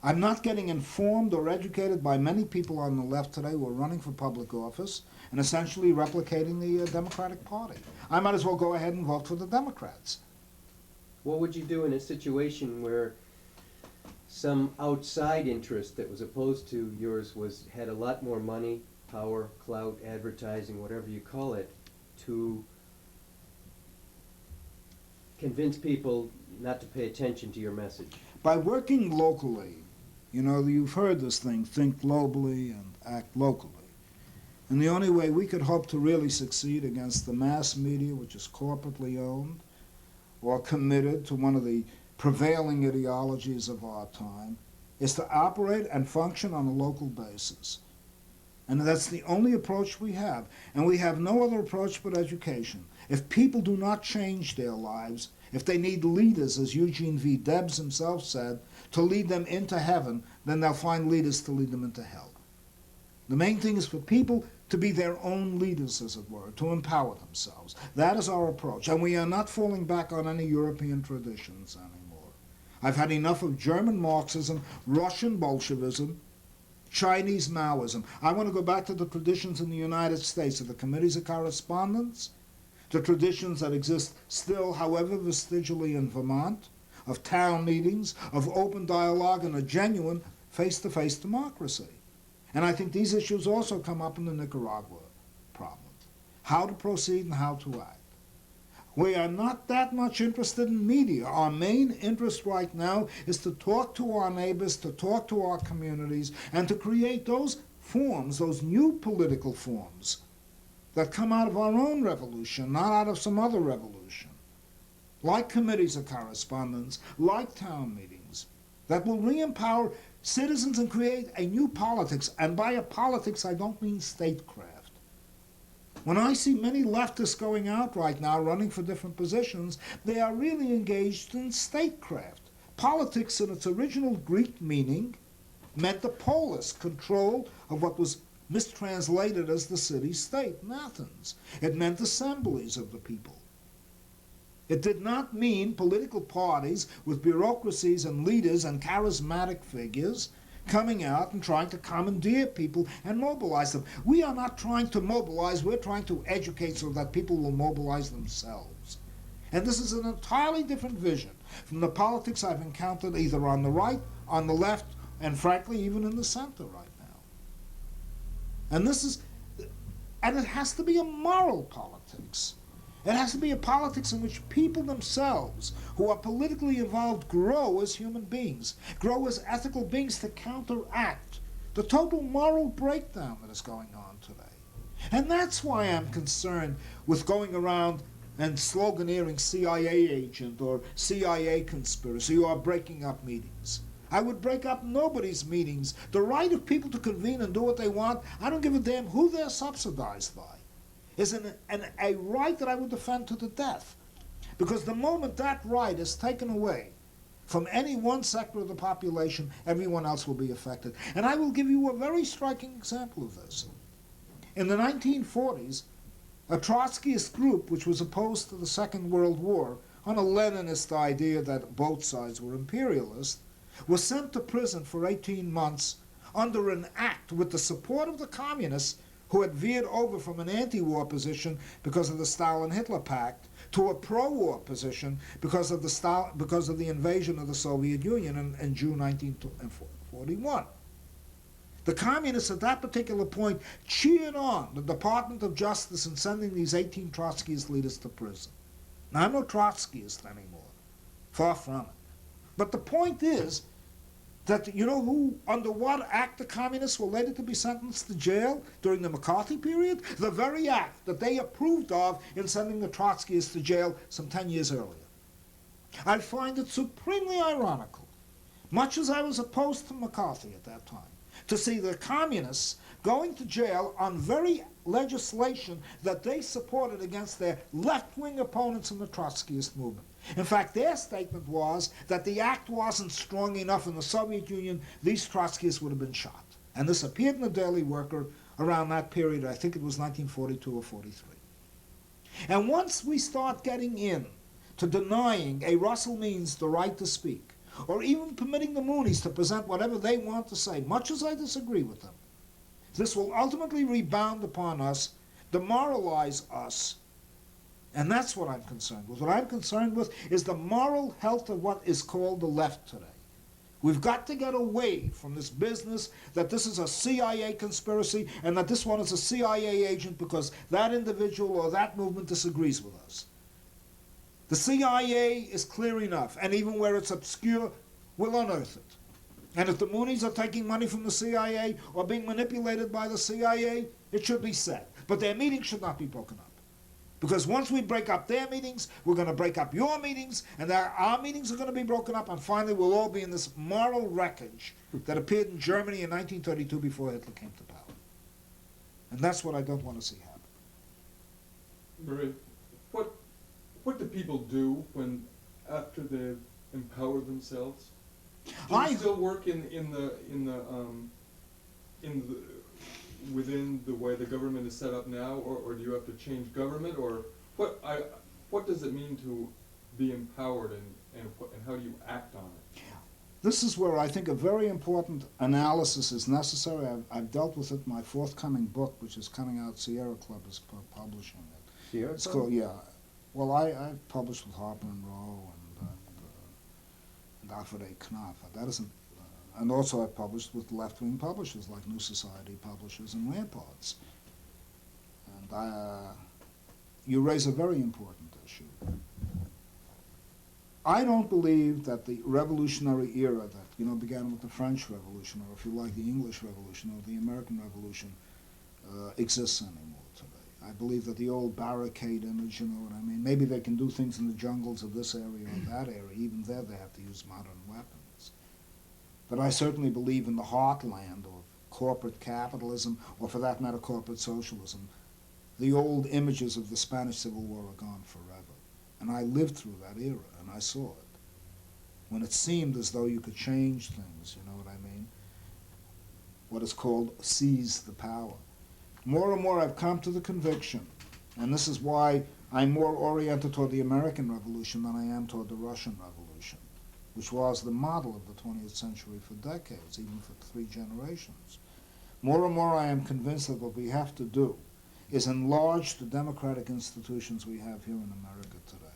I'm not getting informed or educated by many people on the left today who are running for public office and essentially replicating the Democratic Party. I might as well go ahead and vote for the Democrats. What would you do in a situation where some outside interest that was opposed to yours had a lot more money, power, clout, advertising, whatever you call it, to convince people not to pay attention to your message? By working locally, you've heard this thing, think globally and act locally. And the only way we could hope to really succeed against the mass media, which is corporately owned, or committed to one of the prevailing ideologies of our time, is to operate and function on a local basis. And that's the only approach we have. And we have no other approach but education. If people do not change their lives, if they need leaders, as Eugene V. Debs himself said, to lead them into heaven, then they'll find leaders to lead them into hell. The main thing is for people to be their own leaders, as it were, to empower themselves. That is our approach. And we are not falling back on any European traditions anymore. I've had enough of German Marxism, Russian Bolshevism, Chinese Maoism. I want to go back to the traditions in the United States, of the committees of correspondence, the traditions that exist still, however vestigially, in Vermont, of town meetings, of open dialogue, and a genuine face-to-face democracy. And I think these issues also come up in the Nicaragua problem. How to proceed and how to act. We are not that much interested in media. Our main interest right now is to talk to our neighbors, to talk to our communities, and to create those forms, those new political forms, that come out of our own revolution, not out of some other revolution. Like committees of correspondence, like town meetings, that will re-empower citizens and create a new politics. And by a politics, I don't mean statecraft. When I see many leftists going out right now running for different positions, they are really engaged in statecraft. Politics in its original Greek meaning meant the polis, control of what was mistranslated as the city-state in Athens. It meant assemblies of the people. It did not mean political parties with bureaucracies and leaders and charismatic figures coming out and trying to commandeer people and mobilize them. We are not trying to mobilize, we're trying to educate so that people will mobilize themselves. And this is an entirely different vision from the politics I've encountered either on the right, on the left, and frankly even in the center right now. And it has to be a moral politics. It has to be a politics in which people themselves, who are politically involved, grow as human beings, grow as ethical beings to counteract the total moral breakdown that is going on today. And that's why I'm concerned with going around and sloganeering CIA agent or CIA conspiracy or breaking up meetings. I would break up nobody's meetings. The right of people to convene and do what they want, I don't give a damn who they're subsidized by, is a right that I would defend to the death. Because the moment that right is taken away from any one sector of the population, everyone else will be affected. And I will give you a very striking example of this. In the 1940s, a Trotskyist group which was opposed to the Second World War on a Leninist idea that both sides were imperialist, was sent to prison for 18 months under an act with the support of the communists who had veered over from an anti-war position because of the Stalin-Hitler Pact to a pro-war position because of the invasion of the Soviet Union in June 1941. The communists at that particular point cheered on the Department of Justice in sending these 18 Trotskyist leaders to prison. Now, I'm no Trotskyist anymore, far from it. But the point is that you know who, under what act the communists were later to be sentenced to jail during the McCarthy period? The very act that they approved of in sending the Trotskyists to jail some 10 years earlier. I find it supremely ironical, much as I was opposed to McCarthy at that time, to see the communists going to jail on very legislation that they supported against their left-wing opponents in the Trotskyist movement. In fact, their statement was that the act wasn't strong enough in the Soviet Union, these Trotskyists would have been shot. And this appeared in the Daily Worker around that period, I think it was 1942 or 43. And once we start getting in to denying a Russell Means the right to speak, or even permitting the Moonies to present whatever they want to say, much as I disagree with them, this will ultimately rebound upon us, demoralize us, and that's what I'm concerned with. What I'm concerned with is the moral health of what is called the left today. We've got to get away from this business that this is a CIA conspiracy and that this one is a CIA agent because that individual or that movement disagrees with us. The CIA is clear enough, and even where it's obscure, we'll unearth it. And if the Moonies are taking money from the CIA or being manipulated by the CIA, it should be said. But their meetings should not be broken up. Because once we break up their meetings, we're going to break up your meetings, and our meetings are going to be broken up, and finally we'll all be in this moral wreckage that appeared in Germany in 1932 before Hitler came to power. And that's what I don't want to see happen. Murray, what do people do when, after they've empowered themselves? Do you still work within the way the government is set up now, or do you have to change government, or what does it mean to be empowered, and how do you act on it? This is where I think a very important analysis is necessary. I've dealt with it in my forthcoming book, which is coming out. Sierra Club is publishing it. Sierra It's Club? called, yeah. Well, I've published with Harper and Row and Alfred A. Knopf. That isn't, and also I've published with left-wing publishers like New Society Publishers and Ramparts. And you raise a very important issue. I don't believe that the revolutionary era that began with the French Revolution, or if you like, the English Revolution or the American Revolution, exists anymore today. I believe that the old barricade image, you know what I mean? Maybe they can do things in the jungles of this area or that area. Even there they have to use modern weapons. But I certainly believe in the heartland of corporate capitalism, or for that matter, corporate socialism, the old images of the Spanish Civil War are gone forever. And I lived through that era, and I saw it. When it seemed as though you could change things, you know what I mean? What is called seize the power. More and more I've come to the conviction, and this is why I'm more oriented toward the American Revolution than I am toward the Russian Revolution, which was the model of the 20th century for decades, even for 3 generations. More and more I am convinced that what we have to do is enlarge the democratic institutions we have here in America today.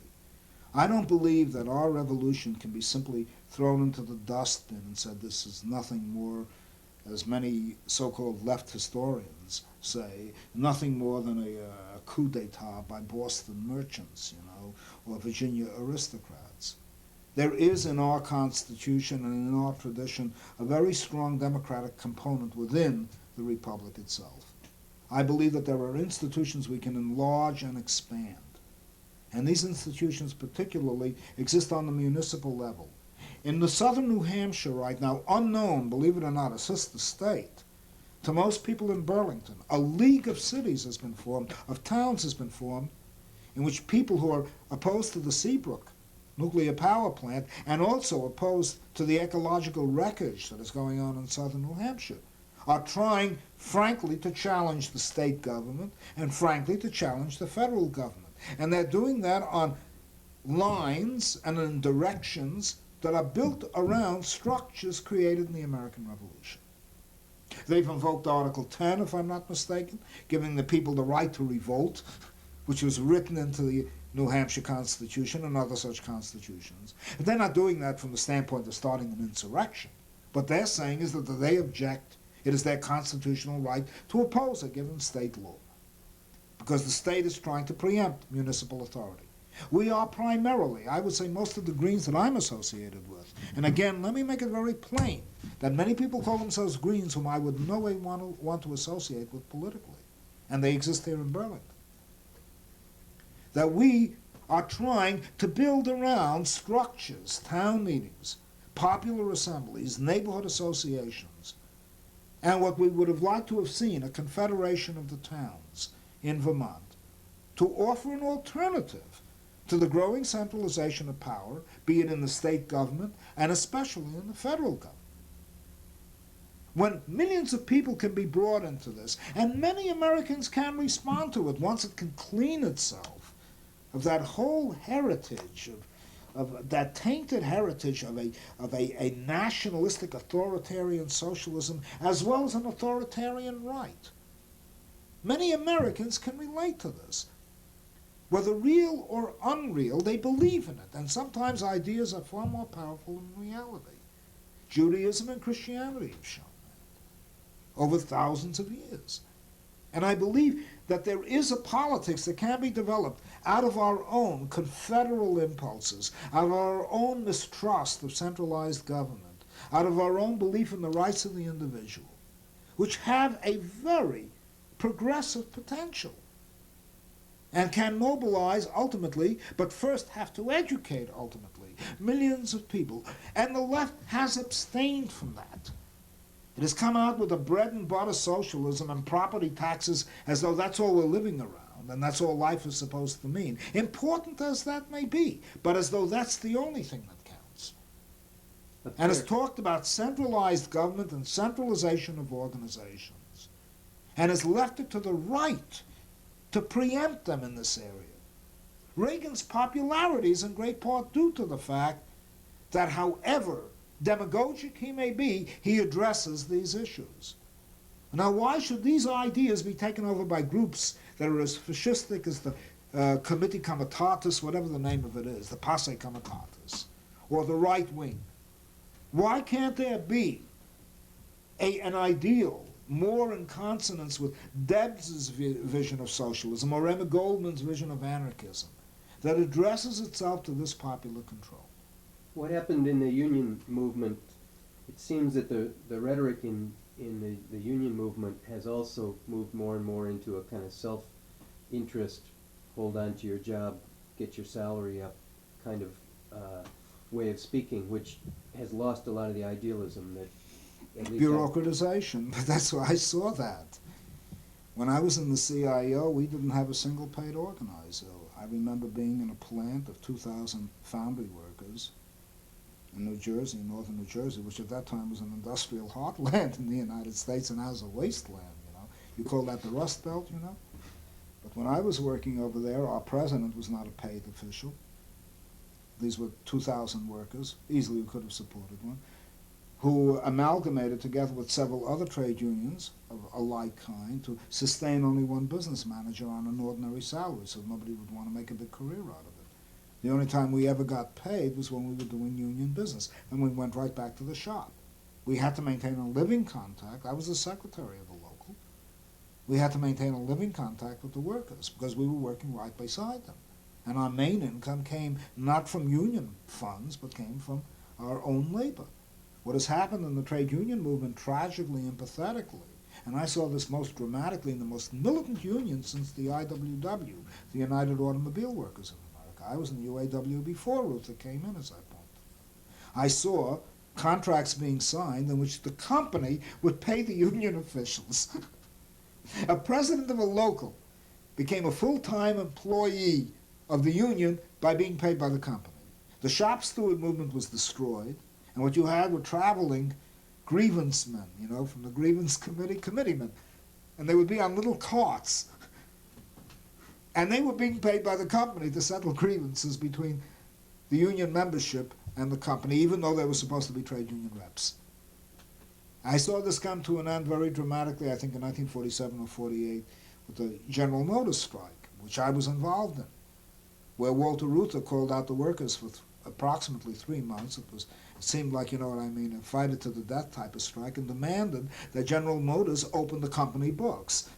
I don't believe that our revolution can be simply thrown into the dustbin and said this is nothing more, as many so-called left historians say, nothing more than a coup d'etat by Boston merchants, or Virginia aristocrats. There is in our Constitution and in our tradition a very strong democratic component within the Republic itself. I believe that there are institutions we can enlarge and expand. And these institutions particularly exist on the municipal level. In the southern New Hampshire right now, unknown, believe it or not, a sister state, to most people in Burlington, a league of cities has been formed, of towns has been formed, in which people who are opposed to the Seabrook nuclear power plant and also opposed to the ecological wreckage that is going on in southern New Hampshire are trying, frankly, to challenge the state government and, frankly, to challenge the federal government. And they're doing that on lines and in directions that are built around structures created in the American Revolution. They've invoked Article 10, if I'm not mistaken, giving the people the right to revolt, which was written into the New Hampshire Constitution and other such constitutions. And they're not doing that from the standpoint of starting an insurrection. What they're saying is that they object. It is their constitutional right to oppose a given state law, because the state is trying to preempt municipal authority. We are primarily, I would say most of the Greens that I'm associated with, and again, let me make it very plain, that many people call themselves Greens whom I would no way want to associate with politically, and they exist here in Burlington, that we are trying to build around structures, town meetings, popular assemblies, neighborhood associations, and what we would have liked to have seen, a confederation of the towns in Vermont, to offer an alternative to the growing centralization of power, be it in the state government and especially in the federal government. When millions of people can be brought into this, and many Americans can respond to it once it can clean itself of that whole heritage, of that tainted heritage of a nationalistic authoritarian socialism as well as an authoritarian right. Many Americans can relate to this. Whether real or unreal, they believe in it, and sometimes ideas are far more powerful than reality. Judaism and Christianity have shown that over thousands of years. And I believe that there is a politics that can be developed out of our own confederal impulses, out of our own mistrust of centralized government, out of our own belief in the rights of the individual, which have a very progressive potential and can mobilize ultimately, but first have to educate ultimately, millions of people. And the left has abstained from that. It has come out with a bread and butter socialism and property taxes as though that's all we're living around and that's all life is supposed to mean. Important as that may be, but as though that's the only thing that counts. And has talked about centralized government and centralization of organizations, and has left it to the right to preempt them in this area. Reagan's popularity is in great part due to the fact that however demagogic he may be, he addresses these issues. Now, why should these ideas be taken over by groups that are as fascistic as the Committee Comitatus, whatever the name of it is, the Passe Comitatus, or the right wing? Why can't there be an ideal more in consonance with Debs's vision of socialism or Emma Goldman's vision of anarchism that addresses itself to this popular control? What happened in the union movement, it seems that the rhetoric in the union movement has also moved more and more into a kind of self-interest, hold on to your job, get your salary up kind of way of speaking, which has lost a lot of the idealism that at least bureaucratization, but that's why I saw that. When I was in the CIO, we didn't have a single paid organizer. I remember being in a plant of 2,000 foundry workers in New Jersey, northern New Jersey, which at that time was an industrial heartland in the United States, and now is a wasteland, you know. You call that the Rust Belt, you know? But when I was working over there, our president was not a paid official. These were 2,000 workers, easily we could have supported one, who amalgamated together with several other trade unions of a like kind to sustain only one business manager on an ordinary salary, so nobody would want to make a big career out of it. The only time we ever got paid was when we were doing union business, and we went right back to the shop. We had to maintain a living contact. I was the secretary of the local. We had to maintain a living contact with the workers because we were working right beside them. And our main income came not from union funds, but came from our own labor. What has happened in the trade union movement, tragically and pathetically, and I saw this most dramatically in the most militant union since the IWW, the United Automobile Workers of America. I was in the UAW before Luther came in, as I pointed out. I saw contracts being signed in which the company would pay the union officials. A president of a local became a full-time employee of the union by being paid by the company. The shop steward movement was destroyed, and what you had were traveling grievance men, you know, from the grievance committee, committeemen. And they would be on little carts. And they were being paid by the company to settle grievances between the union membership and the company, even though they were supposed to be trade union reps. I saw this come to an end very dramatically, I think in 1947 or 48, with the General Motors strike, which I was involved in, where Walter Reuther called out the workers for approximately 3 months. It seemed like, you know what I mean, a fight it to the death type of strike, and demanded that General Motors open the company books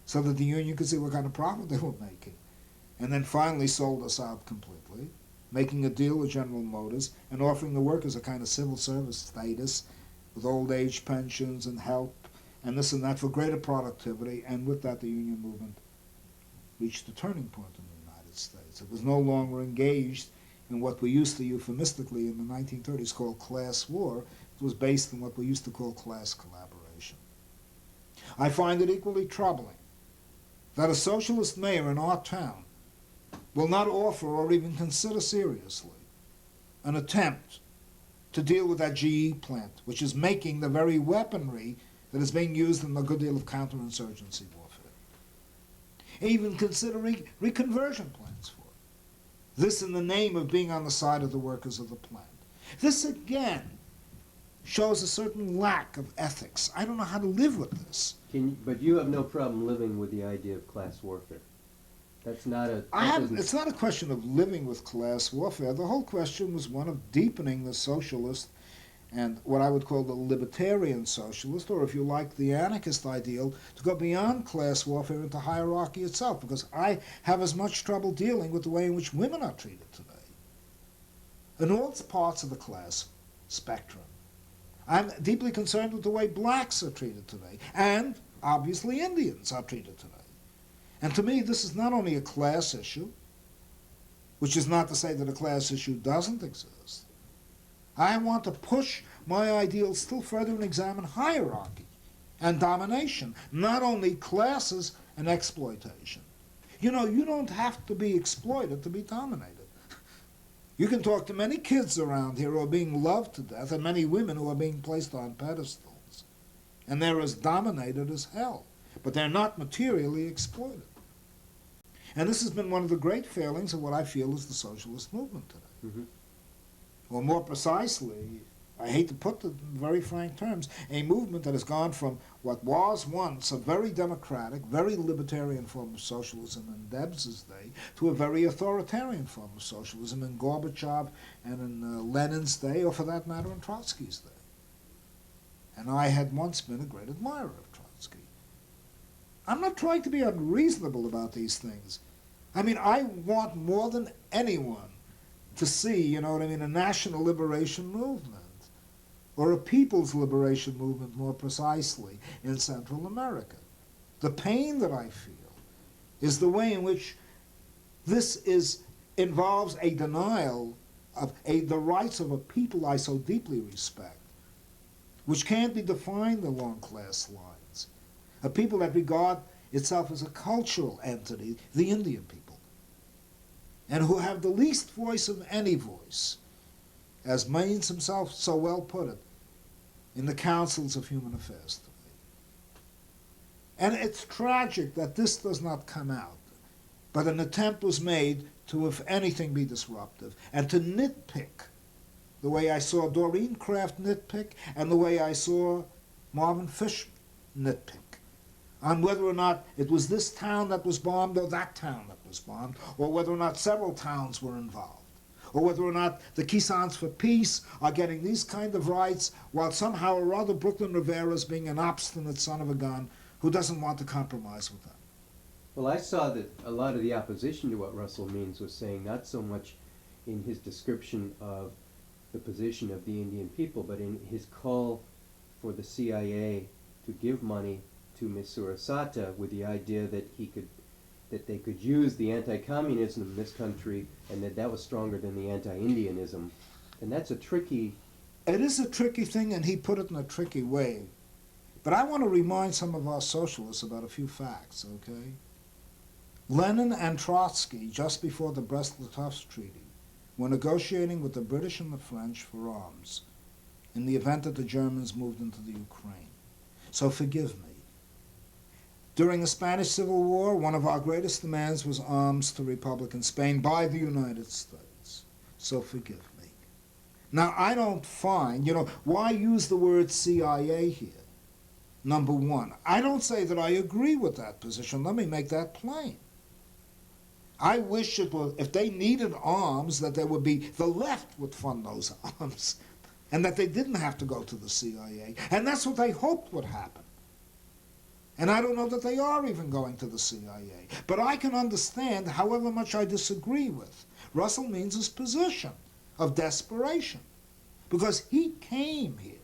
so that the union could see what kind of profit they were making. And then finally sold us out completely, making a deal with General Motors and offering the workers a kind of civil service status with old age pensions and help and this and that for greater productivity, and with that the union movement reached a turning point in the United States. It was no longer engaged in what we used to euphemistically in the 1930s call class war. It was based on what we used to call class collaboration. I find it equally troubling that a socialist mayor in our town will not offer or even consider seriously an attempt to deal with that GE plant, which is making the very weaponry that is being used in a good deal of counterinsurgency warfare. Even consider reconversion plans for it. This in the name of being on the side of the workers of the plant. This again shows a certain lack of ethics. I don't know how to live with this. But you have no problem living with the idea of class warfare. That's not a... It's not a question of living with class warfare. The whole question was one of deepening the socialist and what I would call the libertarian socialist, or if you like, the anarchist ideal, to go beyond class warfare into hierarchy itself, because I have as much trouble dealing with the way in which women are treated today. In all parts of the class spectrum. I'm deeply concerned with the way blacks are treated today, and obviously Indians are treated today. And to me, this is not only a class issue, which is not to say that a class issue doesn't exist. I want to push my ideals still further and examine hierarchy and domination, not only classes and exploitation. You know, you don't have to be exploited to be dominated. You can talk to many kids around here who are being loved to death, and many women who are being placed on pedestals. And they're as dominated as hell, but they're not materially exploited. And this has been one of the great failings of what I feel is the socialist movement today. Mm-hmm. Or more precisely, I hate to put it in very frank terms, a movement that has gone from what was once a very democratic, very libertarian form of socialism in Debs's day to a very authoritarian form of socialism in Gorbachev and in Lenin's day, or for that matter in Trotsky's day. And I had once been a great admirer of Trotsky. I'm not trying to be unreasonable about these things. I mean, I want more than anyone to see, you know what I mean, a national liberation movement, or a people's liberation movement more precisely, in Central America. The pain that I feel is the way in which this involves a denial of the rights of a people I so deeply respect, which can't be defined along class lines. A people that regard itself as a cultural entity, the Indian people, and who have the least voice of any voice, as Maynes himself so well put it, in the councils of human affairs today. And it's tragic that this does not come out, but an attempt was made to, if anything, be disruptive, and to nitpick the way I saw Doreen Kraft nitpick and the way I saw Marvin Fish nitpick on whether or not it was this town that was bombed or that town that was bombed, or whether or not several towns were involved, or whether or not the Kisans for Peace are getting these kind of rights while somehow or other Brooklyn Rivera's being an obstinate son of a gun who doesn't want to compromise with them. Well, I saw that a lot of the opposition to what Russell Means was saying, not so much in his description of the position of the Indian people, but in his call for the CIA to give money to Missouri Sata with the idea that they could use the anti-communism in this country, and that was stronger than the anti-Indianism. And that's a tricky... It is a tricky thing, and he put it in a tricky way. But I want to remind some of our socialists about a few facts, okay? Lenin and Trotsky, just before the Brest-Litovsk Treaty, were negotiating with the British and the French for arms in the event that the Germans moved into the Ukraine. So forgive me. During the Spanish Civil War, one of our greatest demands was arms to Republican Spain by the United States. So forgive me. Now, I don't find, why use the word CIA here? Number one, I don't say that I agree with that position. Let me make that plain. I wish it were, if they needed arms, that there would be, the left would fund those arms, and that they didn't have to go to the CIA. And that's what they hoped would happen. And I don't know that they are even going to the CIA. But I can understand, however much I disagree with Russell Means' position of desperation. Because he came here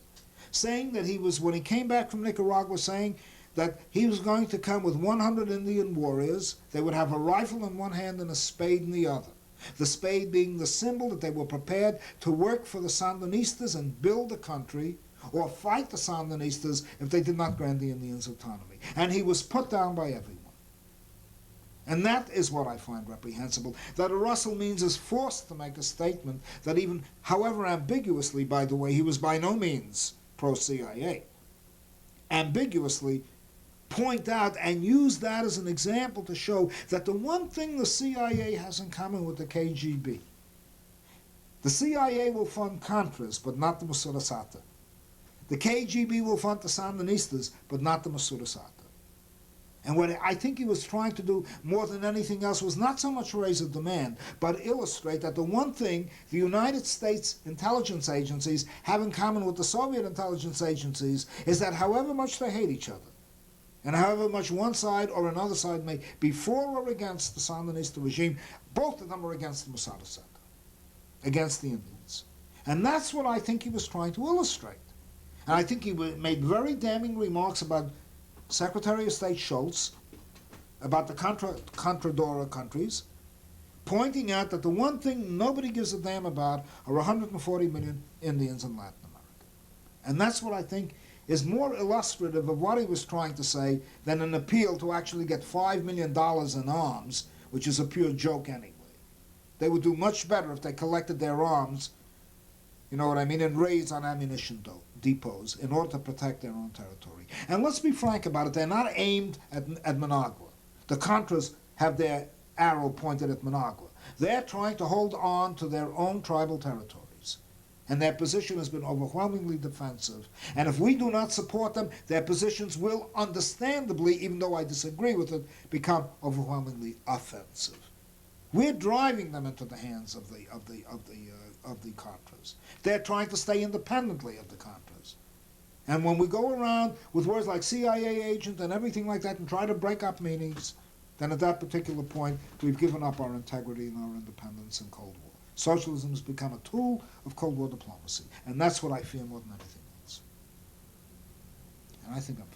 saying that he was, when he came back from Nicaragua, saying that he was going to come with 100 Indian warriors. They would have a rifle in one hand and a spade in the other. The spade being the symbol that they were prepared to work for the Sandinistas and build a country, or fight the Sandinistas if they did not grant the Indians autonomy. And he was put down by everyone. And that is what I find reprehensible, that a Russell Means is forced to make a statement that even, however ambiguously, by the way, he was by no means pro-CIA, ambiguously point out and use that as an example to show that the one thing the CIA has in common with the KGB, the CIA will fund Contras, but not the Masura Sata. The KGB will fund the Sandinistas, but not the Masura Sata. And what I think he was trying to do more than anything else was not so much raise a demand, but illustrate that the one thing the United States intelligence agencies have in common with the Soviet intelligence agencies is that however much they hate each other, and however much one side or another side may be for or against the Sandinista regime, both of them are against the Masada Sata, against the Indians. And that's what I think he was trying to illustrate. And I think he made very damning remarks about Secretary of State Schultz, about the Contradora countries, pointing out that the one thing nobody gives a damn about are 140 million Indians in Latin America. And that's what I think is more illustrative of what he was trying to say than an appeal to actually get $5 million in arms, which is a pure joke anyway. They would do much better if they collected their arms, you know what I mean, in raids on ammunition depots in order to protect their own territory. And let's be frank about it, they're not aimed at Managua. The Contras have their arrow pointed at Managua. They're trying to hold on to their own tribal territories. And their position has been overwhelmingly defensive. And if we do not support them, their positions will understandably, even though I disagree with it, become overwhelmingly offensive. We're driving them into the hands of the Contras. They're trying to stay independently of the Contras. And when we go around with words like CIA agent and everything like that and try to break up meanings, then at that particular point, we've given up our integrity and our independence in Cold War. Socialism has become a tool of Cold War diplomacy. And that's what I fear more than anything else. And I think I'm